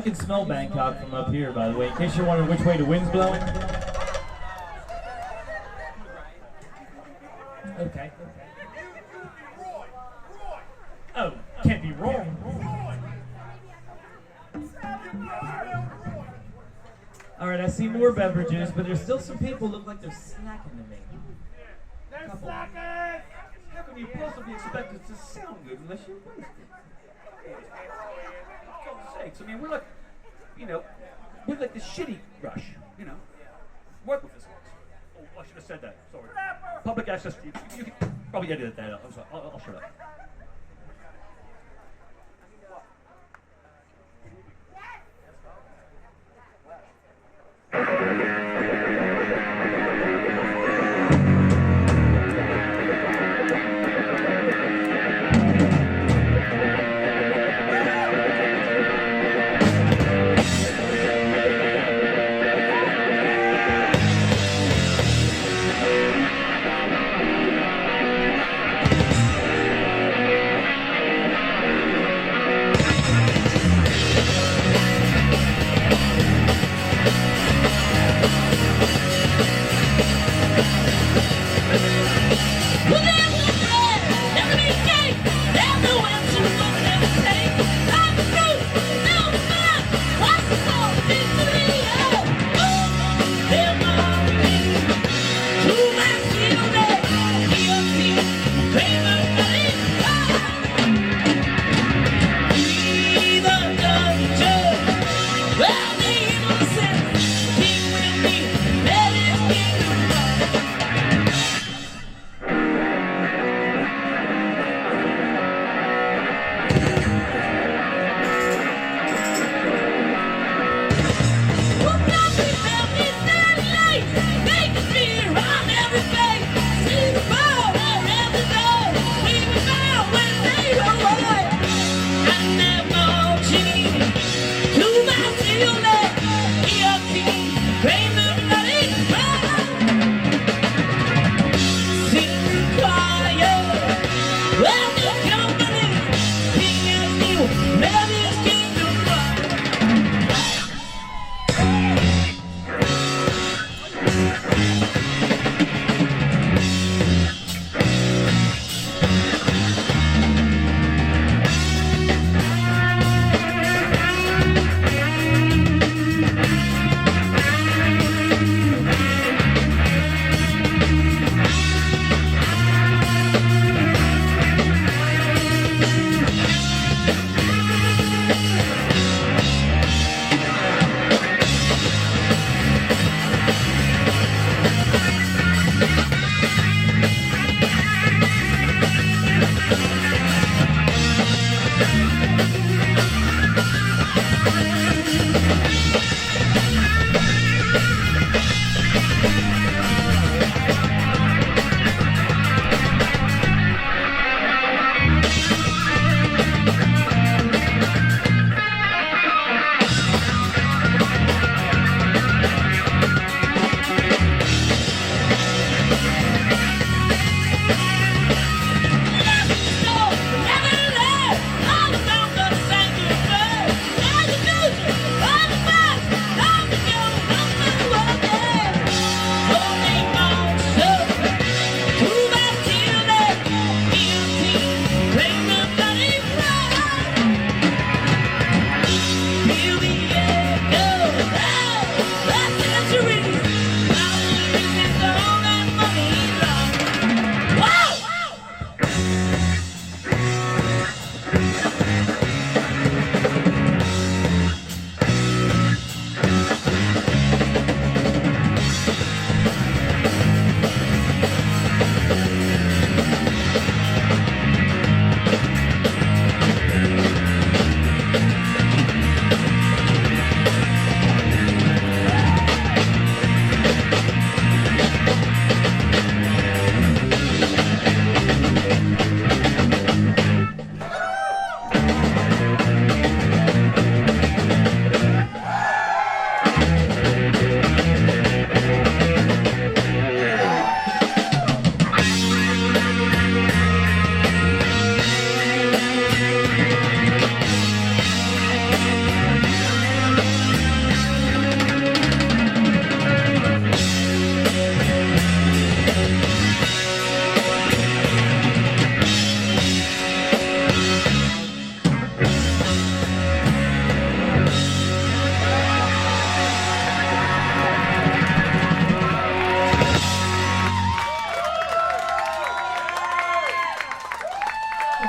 Speaker 5: I can smell Bangkok from up here, by the way, in case you're wondering which way the wind's blowing. Okay. Oh, can't be wrong. All right, I see more beverages, but there's still some people who look like they're snacking to me.
Speaker 6: They're snacking! How can you possibly expect it to sound good unless you're wasted? For God's sakes, I mean, we're like, we're like the shitty Rush, Work with us. Oh, I should have said that, sorry. Public access, you can probably edit that out. I'm sorry, I'll shut up.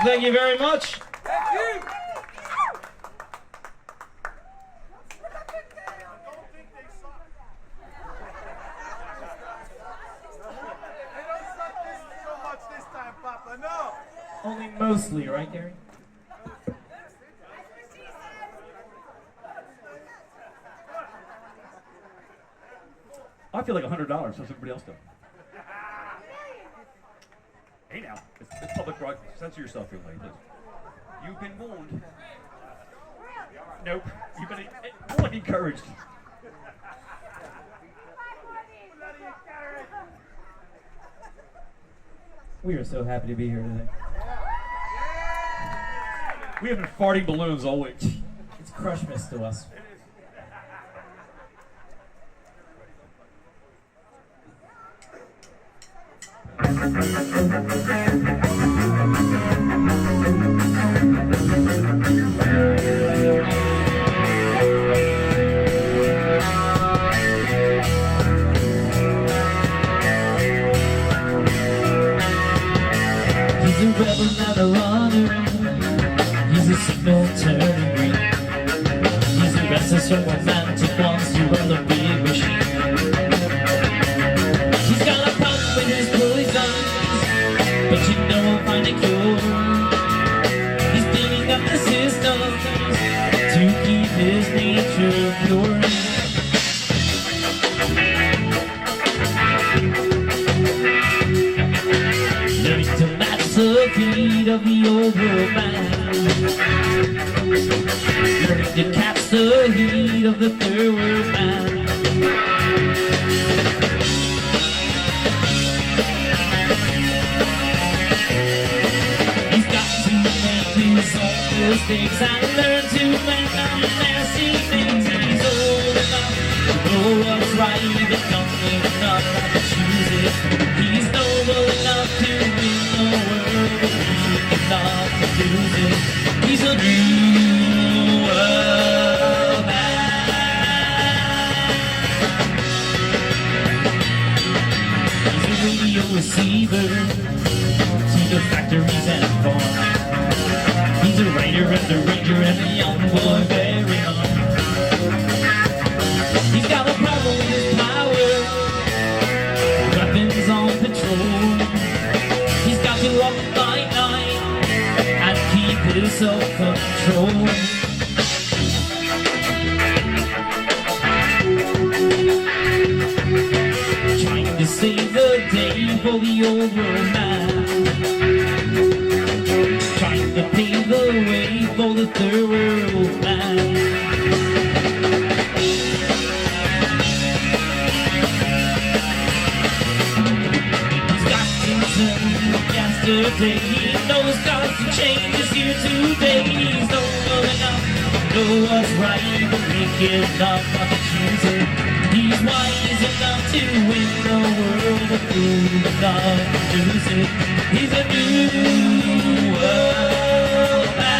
Speaker 5: Thank you very much.
Speaker 2: Thank you.
Speaker 5: Only mostly, right, Gary?
Speaker 6: I feel like $100. How's everybody else doing? Hey now, it's public broadcast. Censor yourself, young lady, please. You've been warned. Nope. You've been more like encouraged.
Speaker 5: We are so happy to be here today.
Speaker 6: We have been farting balloons all week.
Speaker 5: It's Crushmas to us.
Speaker 7: He's a rebel, not a runner. He's a signal turning green. He's a restless young romantic, wants to run a big machine. He's got a problem with his poisons, but you know he'll find a cure. He's cleaning up the systems to keep his nature pure. Learning to match the beat of the old world man. Learning to catch the heat of the third world man. He's got to make his own mistakes and learn to make nasty things. He's old enough to know what's right and young enough not to choose it. He's noble enough to win the world, but weak enough to lose it. He's a new world man. He's a radio receiver to the factories and farms. He's a writer and a ranger and a young boy very young. He's got a problem with his power, weapons on patrol. He's got to walk by night and keep his self-control. Trying to save the day for the old world man. Trying to pave the way for the third world man. Yesterday, he knows constant change is here today. He's noble enough to know what's right, but weak enough not to choose it. He's wise enough to win the world, but fool enough to lose it. He's a new world man.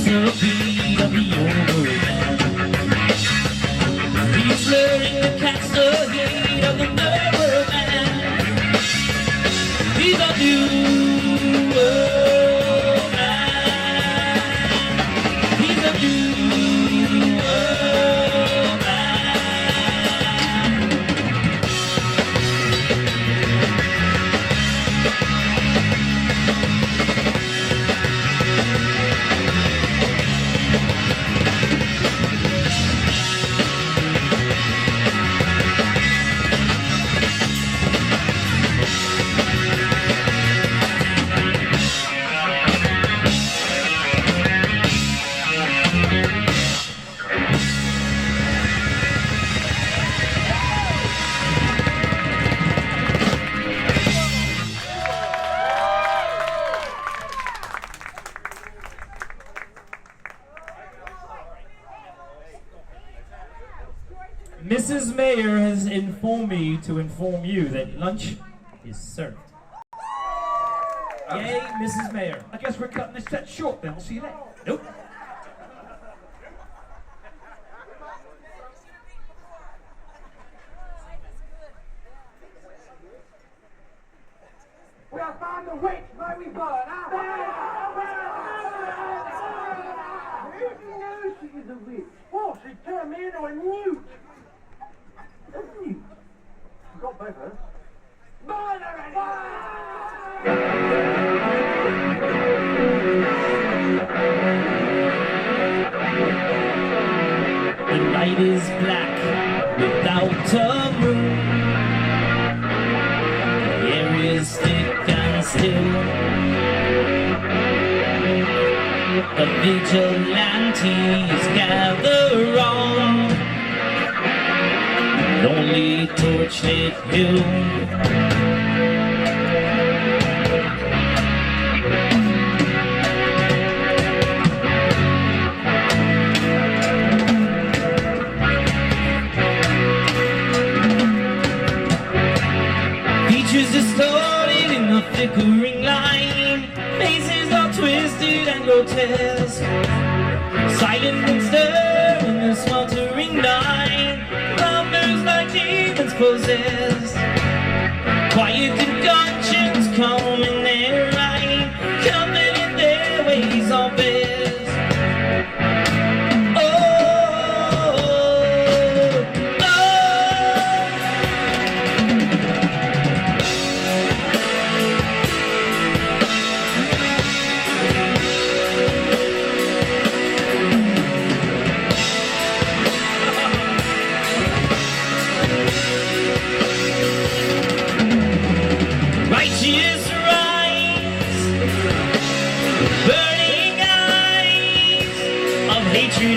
Speaker 7: The beat of the old world man. He's learning to catch the heat of the third world man. He's a new world man. He's a new world man.
Speaker 5: Mrs. Mayor has informed me to inform you that lunch is served. Yay, Mrs. Mayor.
Speaker 6: I guess we're cutting this set short then. We'll see you later.
Speaker 5: Nope.
Speaker 8: on the witch, may we burn her. Who do you know she is a witch? Oh, she turned me into a newt. A newt? You got both of us. Burn her
Speaker 7: The night is black without a moon. The air is thick and still. The vigilantes gather round lonely torchlit hill. Distorted in the flickering light, faces are twisted and grotesque, silent and stirred in the sweltering night, numbers like demons possessed, quiet and conscience calm in their right, confident in their ways are best.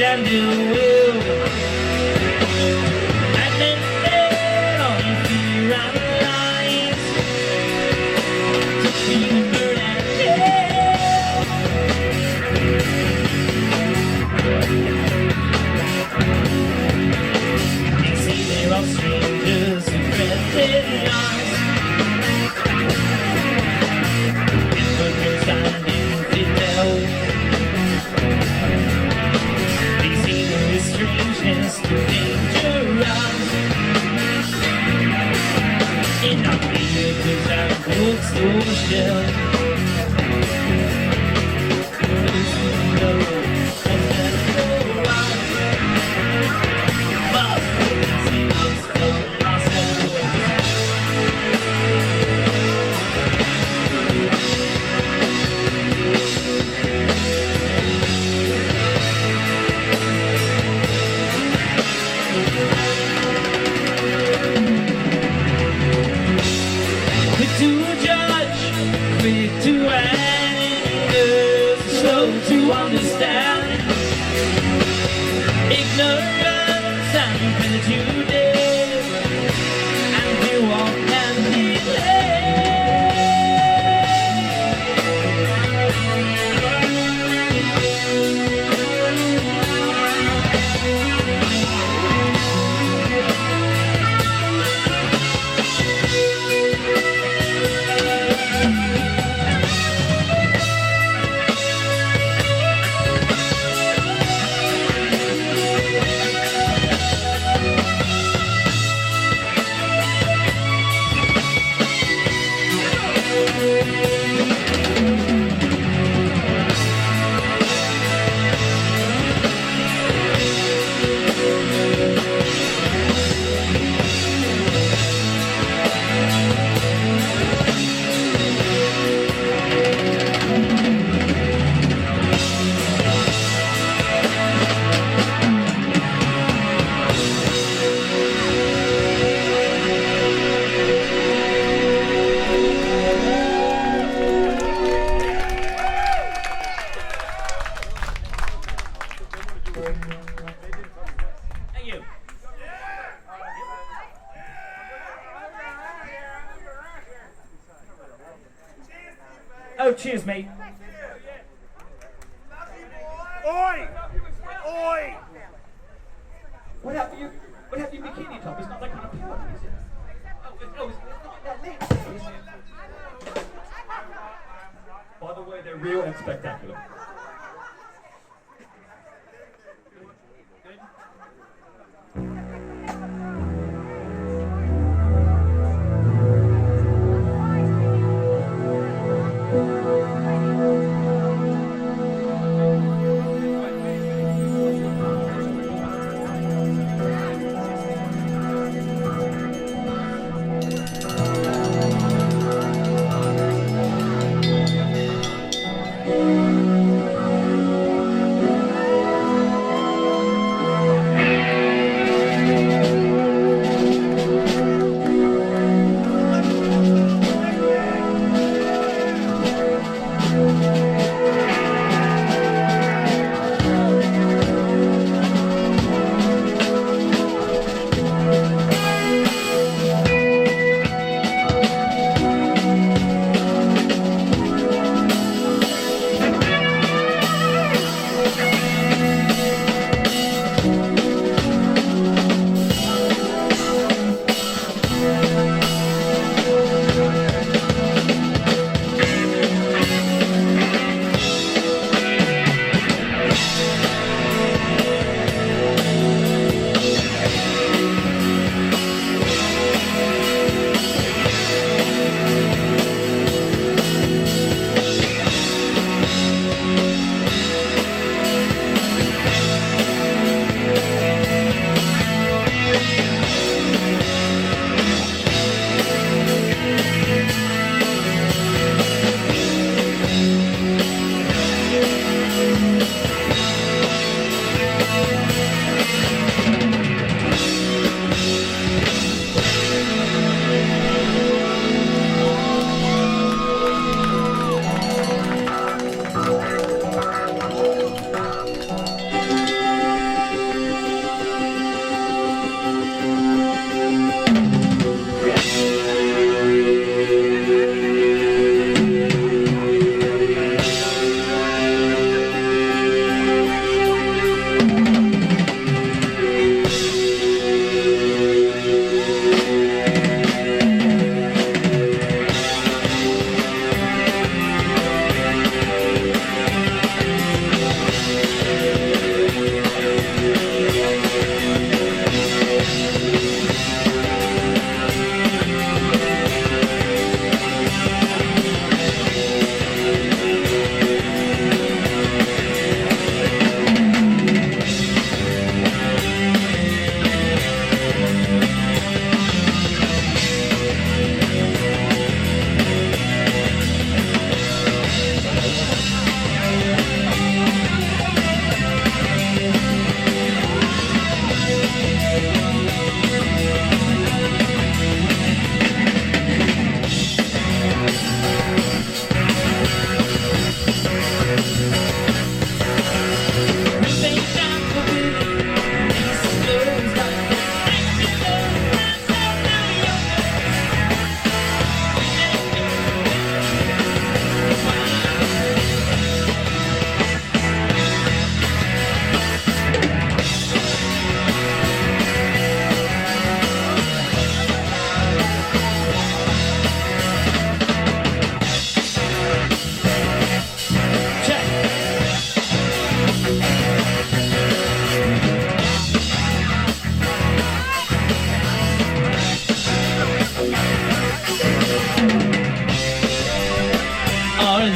Speaker 7: And do will, and then fed on fear and lies to fever and death. They say there are strangers who tread their lives, infidels and infidels. Strangeness too dangerous in our theaters and bookstore shelves. To judge, quick to anger, slow to understand, ignorance and prejudice, and you all can
Speaker 5: Oh, cheers, mate.
Speaker 8: Oi! Oi!
Speaker 5: What happened to you? What happened to your bikini top? It's not that kind of party, is it? Oh, it's not that lit, is it? By the way, they're real and spectacular.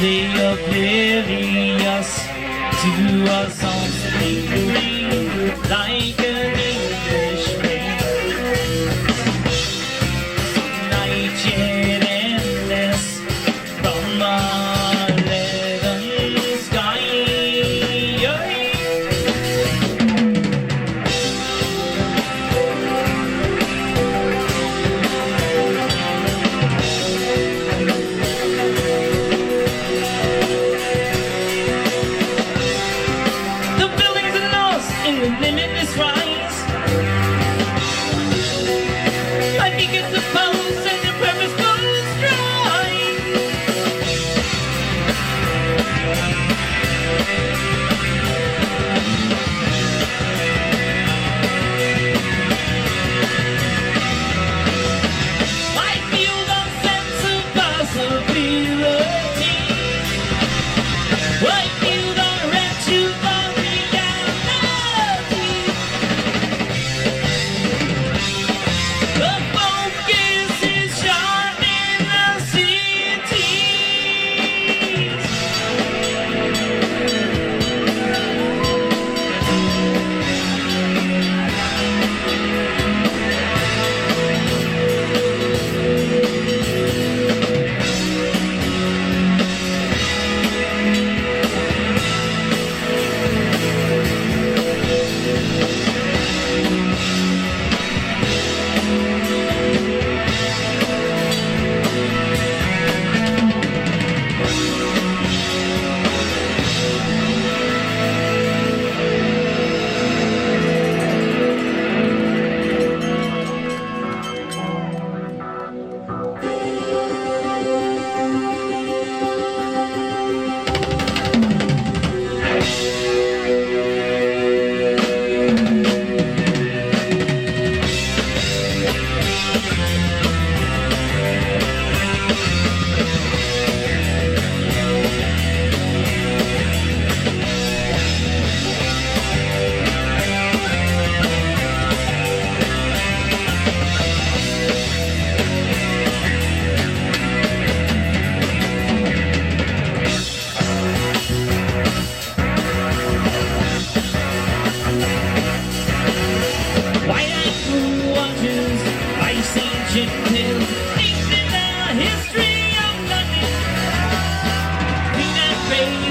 Speaker 7: they oblivious to a song singing like an English rain? Night yet endless from a leaden sky. The buildings are lost in the limitless rise.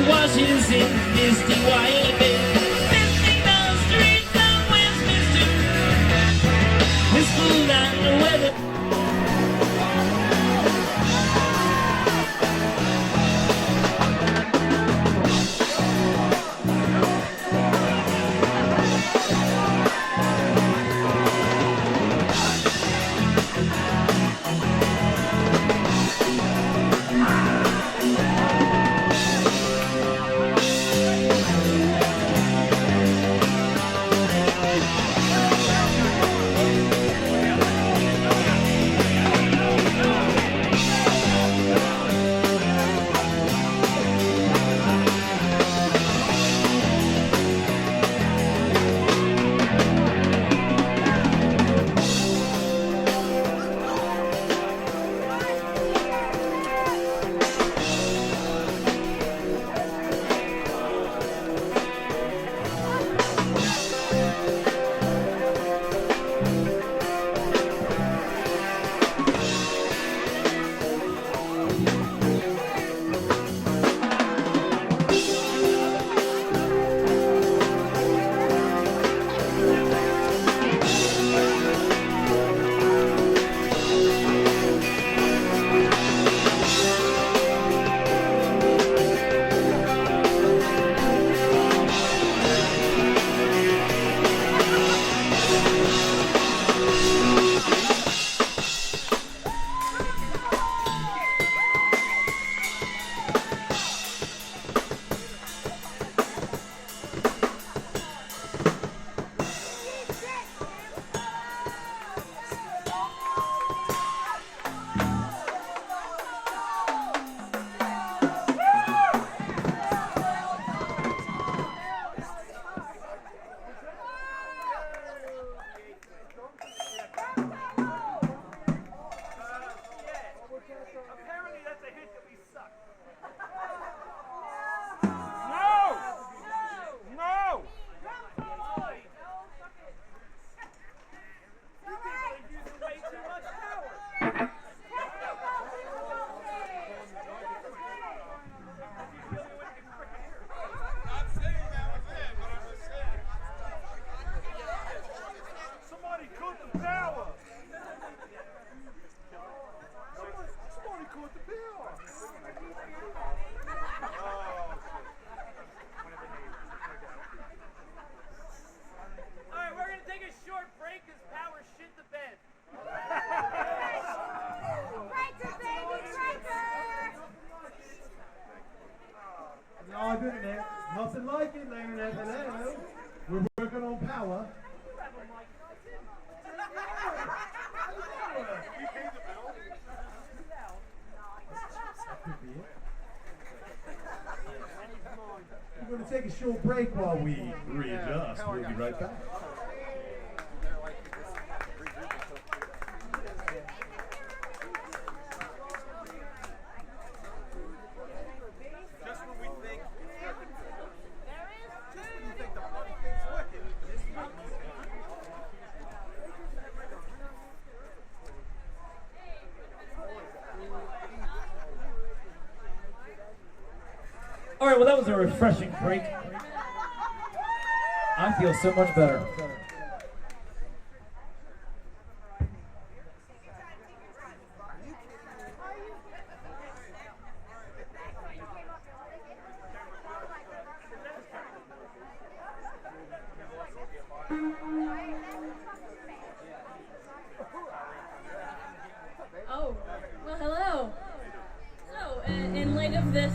Speaker 7: washes in misty white bed. Misty the streets of Westminster. Wistful and the weather.
Speaker 8: Apparently that's a hit that we suck. No! You people are using way too much power. Somebody cut the power. Somebody caught the power. Alright, we're gonna take a short break because power shit the bed.
Speaker 9: Breaker, baby, breaker!
Speaker 10: No, goodness, nothing like it, Leonard. Hello. We're working on power. We're going to take a short break while we readjust. We'll be right back.
Speaker 8: Just when we think you think the funny thing's wicked.
Speaker 5: All right, well, that was a refreshing break. I feel so much better.
Speaker 3: Oh, well, hello. So, in light of this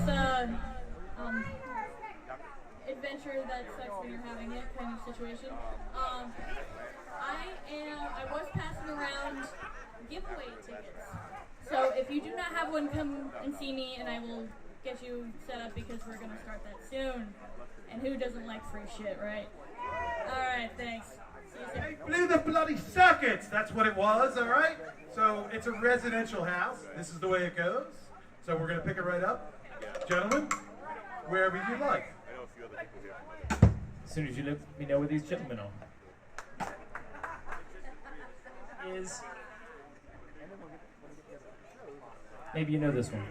Speaker 3: adventure that sucks when you're having it kind of situation, I was passing around giveaway tickets. So if you do not have one, come and see me, and I will get you set up because we're gonna start that soon. And who doesn't like free shit, right? All right, thanks. See you soon.
Speaker 2: Blew the bloody circuits. That's what it was, all right? So it's a residential house. This is the way it goes. So we're going to pick it right up. Gentlemen, wherever you like.
Speaker 5: As soon as you let me know where these gentlemen are. Maybe you know this one.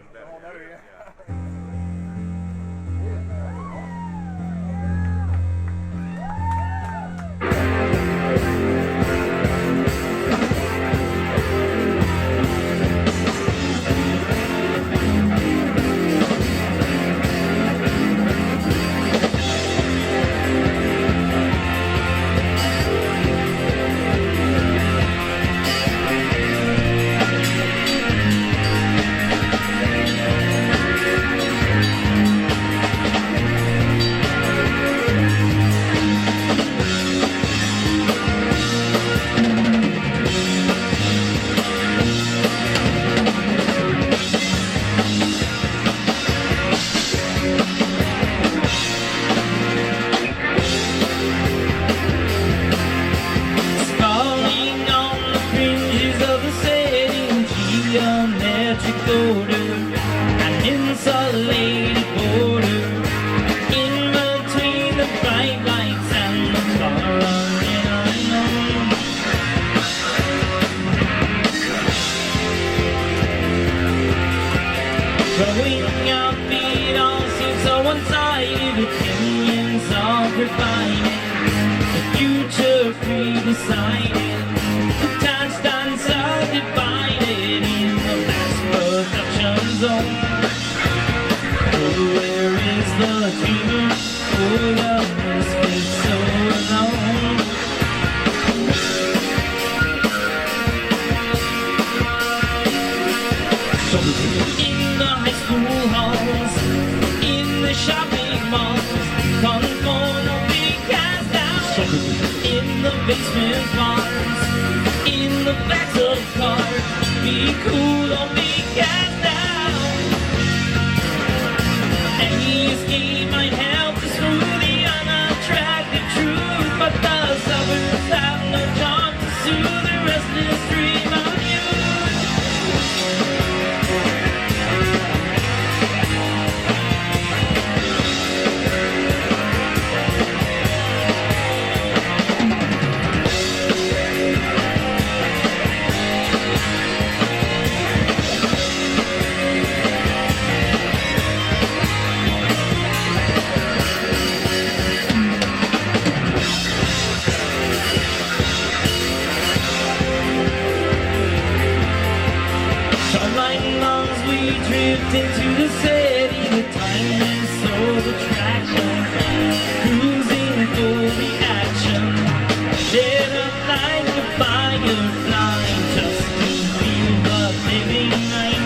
Speaker 7: decided. Time stands divided in the mass production zone. Oh, where is the dreamer? Oh, the misfit so alone. In the high school halls, in the shopping malls, conform or be cast down. In the basement bars, in the backs of cars, be cool or be cast down. Any escape might help to smooth the unattractive truth, but the suburbs have no charm to soothe the restless dream of you. Drift into the city with timeless soul attraction, cruising for the action, lit up like a firefly, just to feel the living night.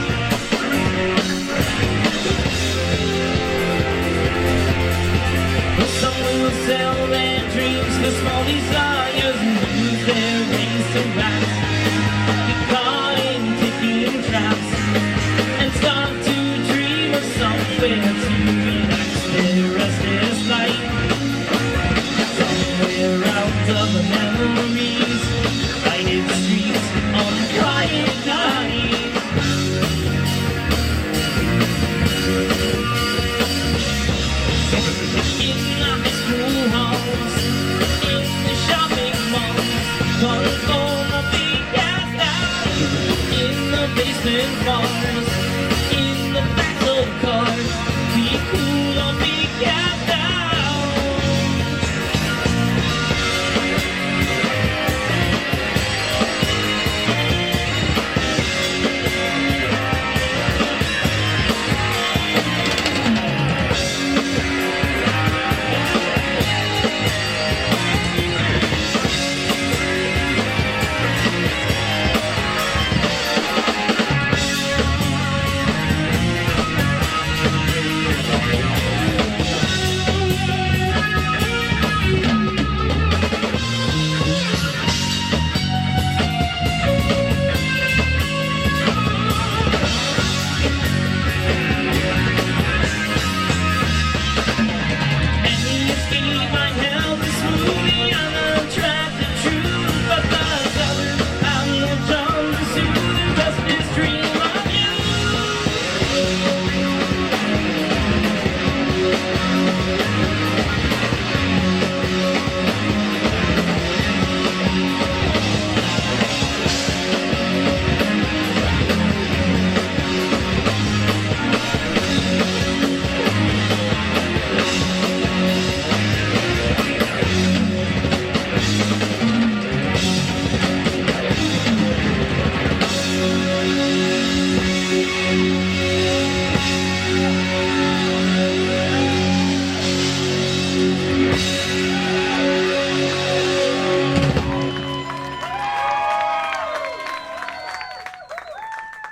Speaker 7: Some will sell their dreams for small desires and lose their wings to rise, get caught in ticking traps, and start to dream of somewhere to relax their restless life. Somewhere out of the memories, lighted streets on quiet nights. In the high school halls, in the shopping malls, conform or be cast down. In the basement bars, in the back of cars, be cool or be cast down.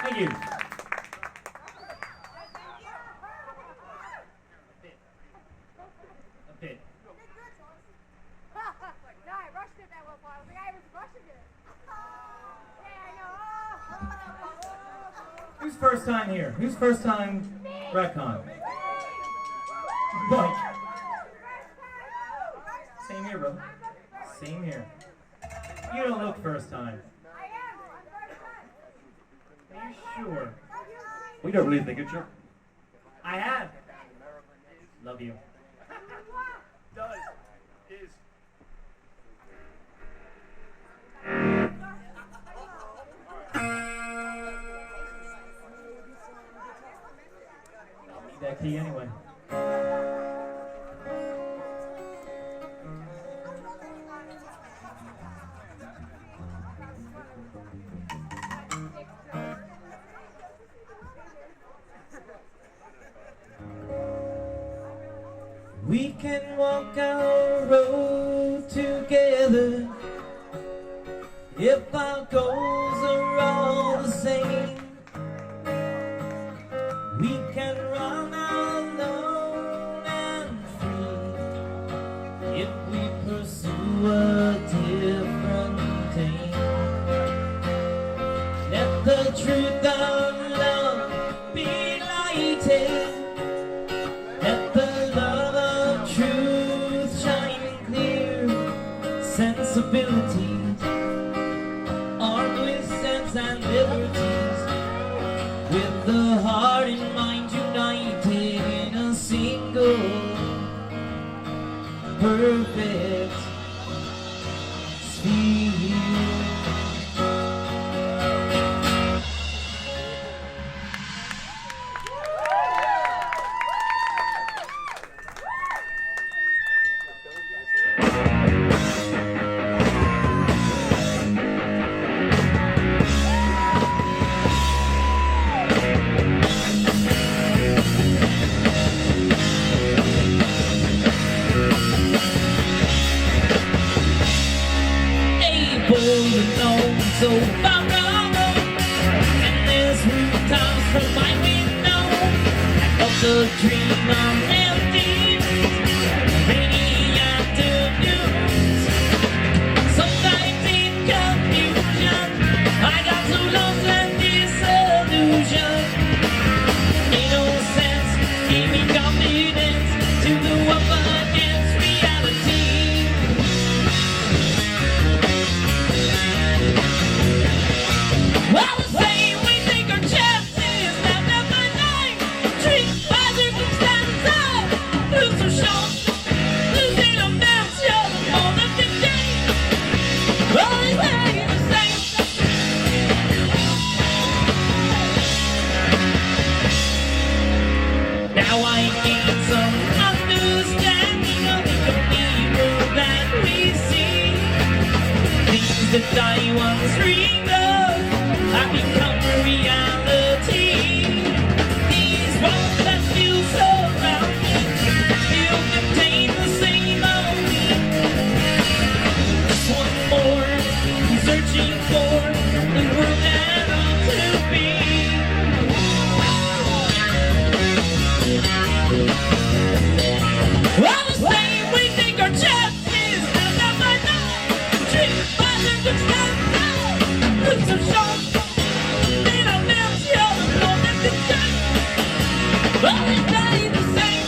Speaker 7: Thank you.
Speaker 9: No, I rushed it that well, Paul. The guy was rushing it. Yeah, I know.
Speaker 5: Who's first time here? Who's first time RatCon? Mike. Same here, bro. Same here. You don't look first time.
Speaker 9: I am. I'm first time.
Speaker 5: Are you sure?
Speaker 6: We don't really think it's your.
Speaker 5: I have. Love you.
Speaker 2: Does is
Speaker 5: I'll need that key anyway.
Speaker 7: We can walk our road together if our goals are all the same. We can run alone and free if we pursue a different aim. Let the truth of love be lighted. Let the love of truth shine clear. Sensibilities armed with sense and liberties, with the heart and mind united in a single perfect sphere. So far wrong, and there's rooftops from my window. I got the dream of empty, rainy afternoons. Sometimes in confusion, I got so lost and disillusion. Innocence gave me confidence to go up against reality. Well, the same we take our chances, night after night. Treat by circumstances, lose our shots, losing a match, you're the moment to change. Well, they say the same. Now I gain some understanding of the evil that we see. Things that I once dreamed have become reality. These walls that still surround me still contain the same of me. Just one more, searching for the world that ought to be. All the same, we take our chances, night after night. Treat by circumstances, lose our shots. Well, it's not the same.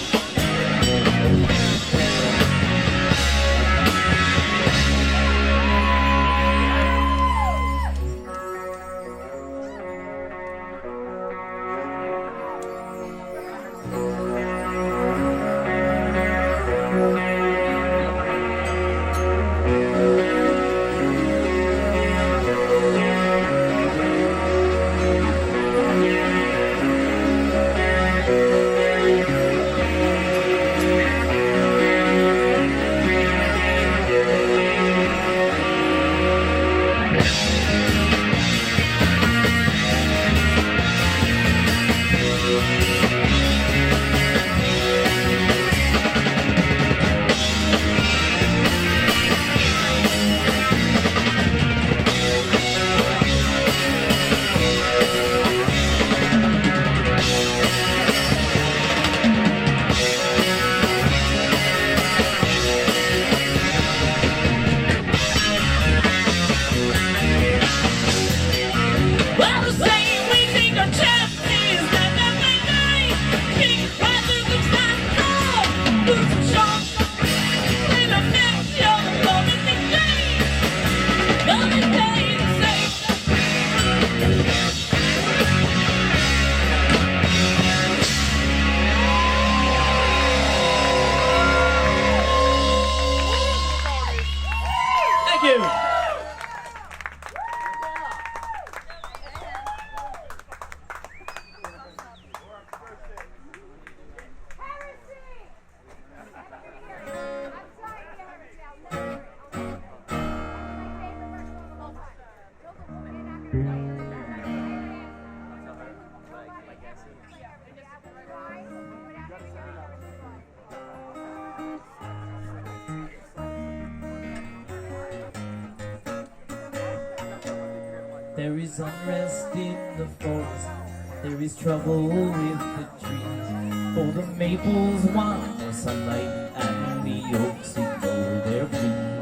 Speaker 7: There is unrest in the forest, there is trouble with the trees. For the maples want more sunlight, and the oaks ignore their plea.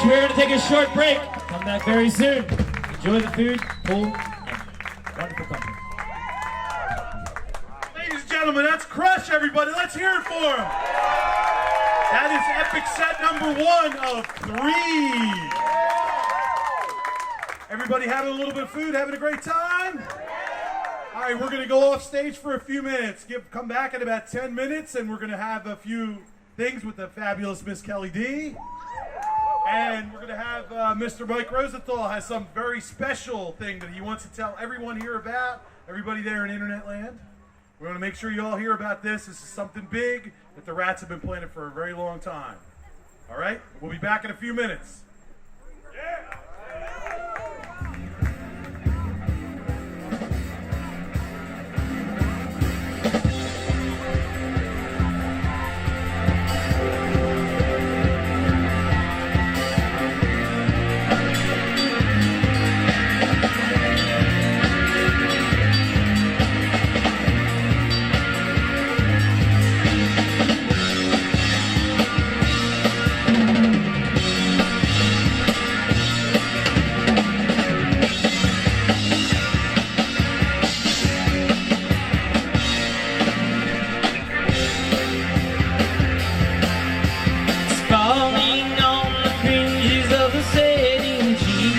Speaker 7: much. We're going to take a short break. Come back very soon. Enjoy the food, pool, and wonderful company.
Speaker 2: Ladies and gentlemen, that's kRUSH, everybody. Let's hear it for him. That is epic set number 1 of 3. Everybody having a little bit of food, having a great time? All right, we're going to go off stage for a few minutes. Come back in about 10 minutes, and we're going to have a few things with the fabulous Miss Kelly D. And we're going to have Mr. Mike Rosenthal has some very special thing that he wants to tell everyone here about, everybody there in Internet Land. We're going to make sure you all hear about this. This is something big that the Rats have been planning for a very long time. All right? We'll be back in a few minutes. Yeah!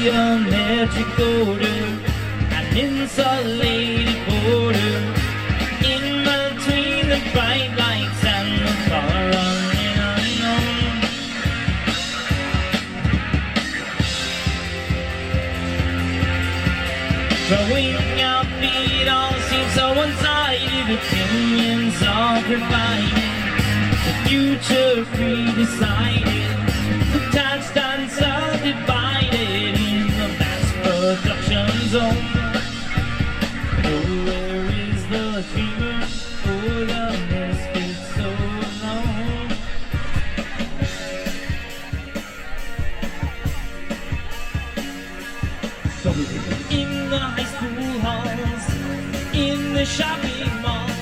Speaker 7: Geometric order, an insulated border, in between the bright lights and the car running unknown. Growing up, it all seems so one-sided, opinions are provided, the future pre-decided, the touchdowns are divided in the mass production zone. Oh, where is the dreamer? Oh, the misfit so alone. In the high school halls, in the shopping malls,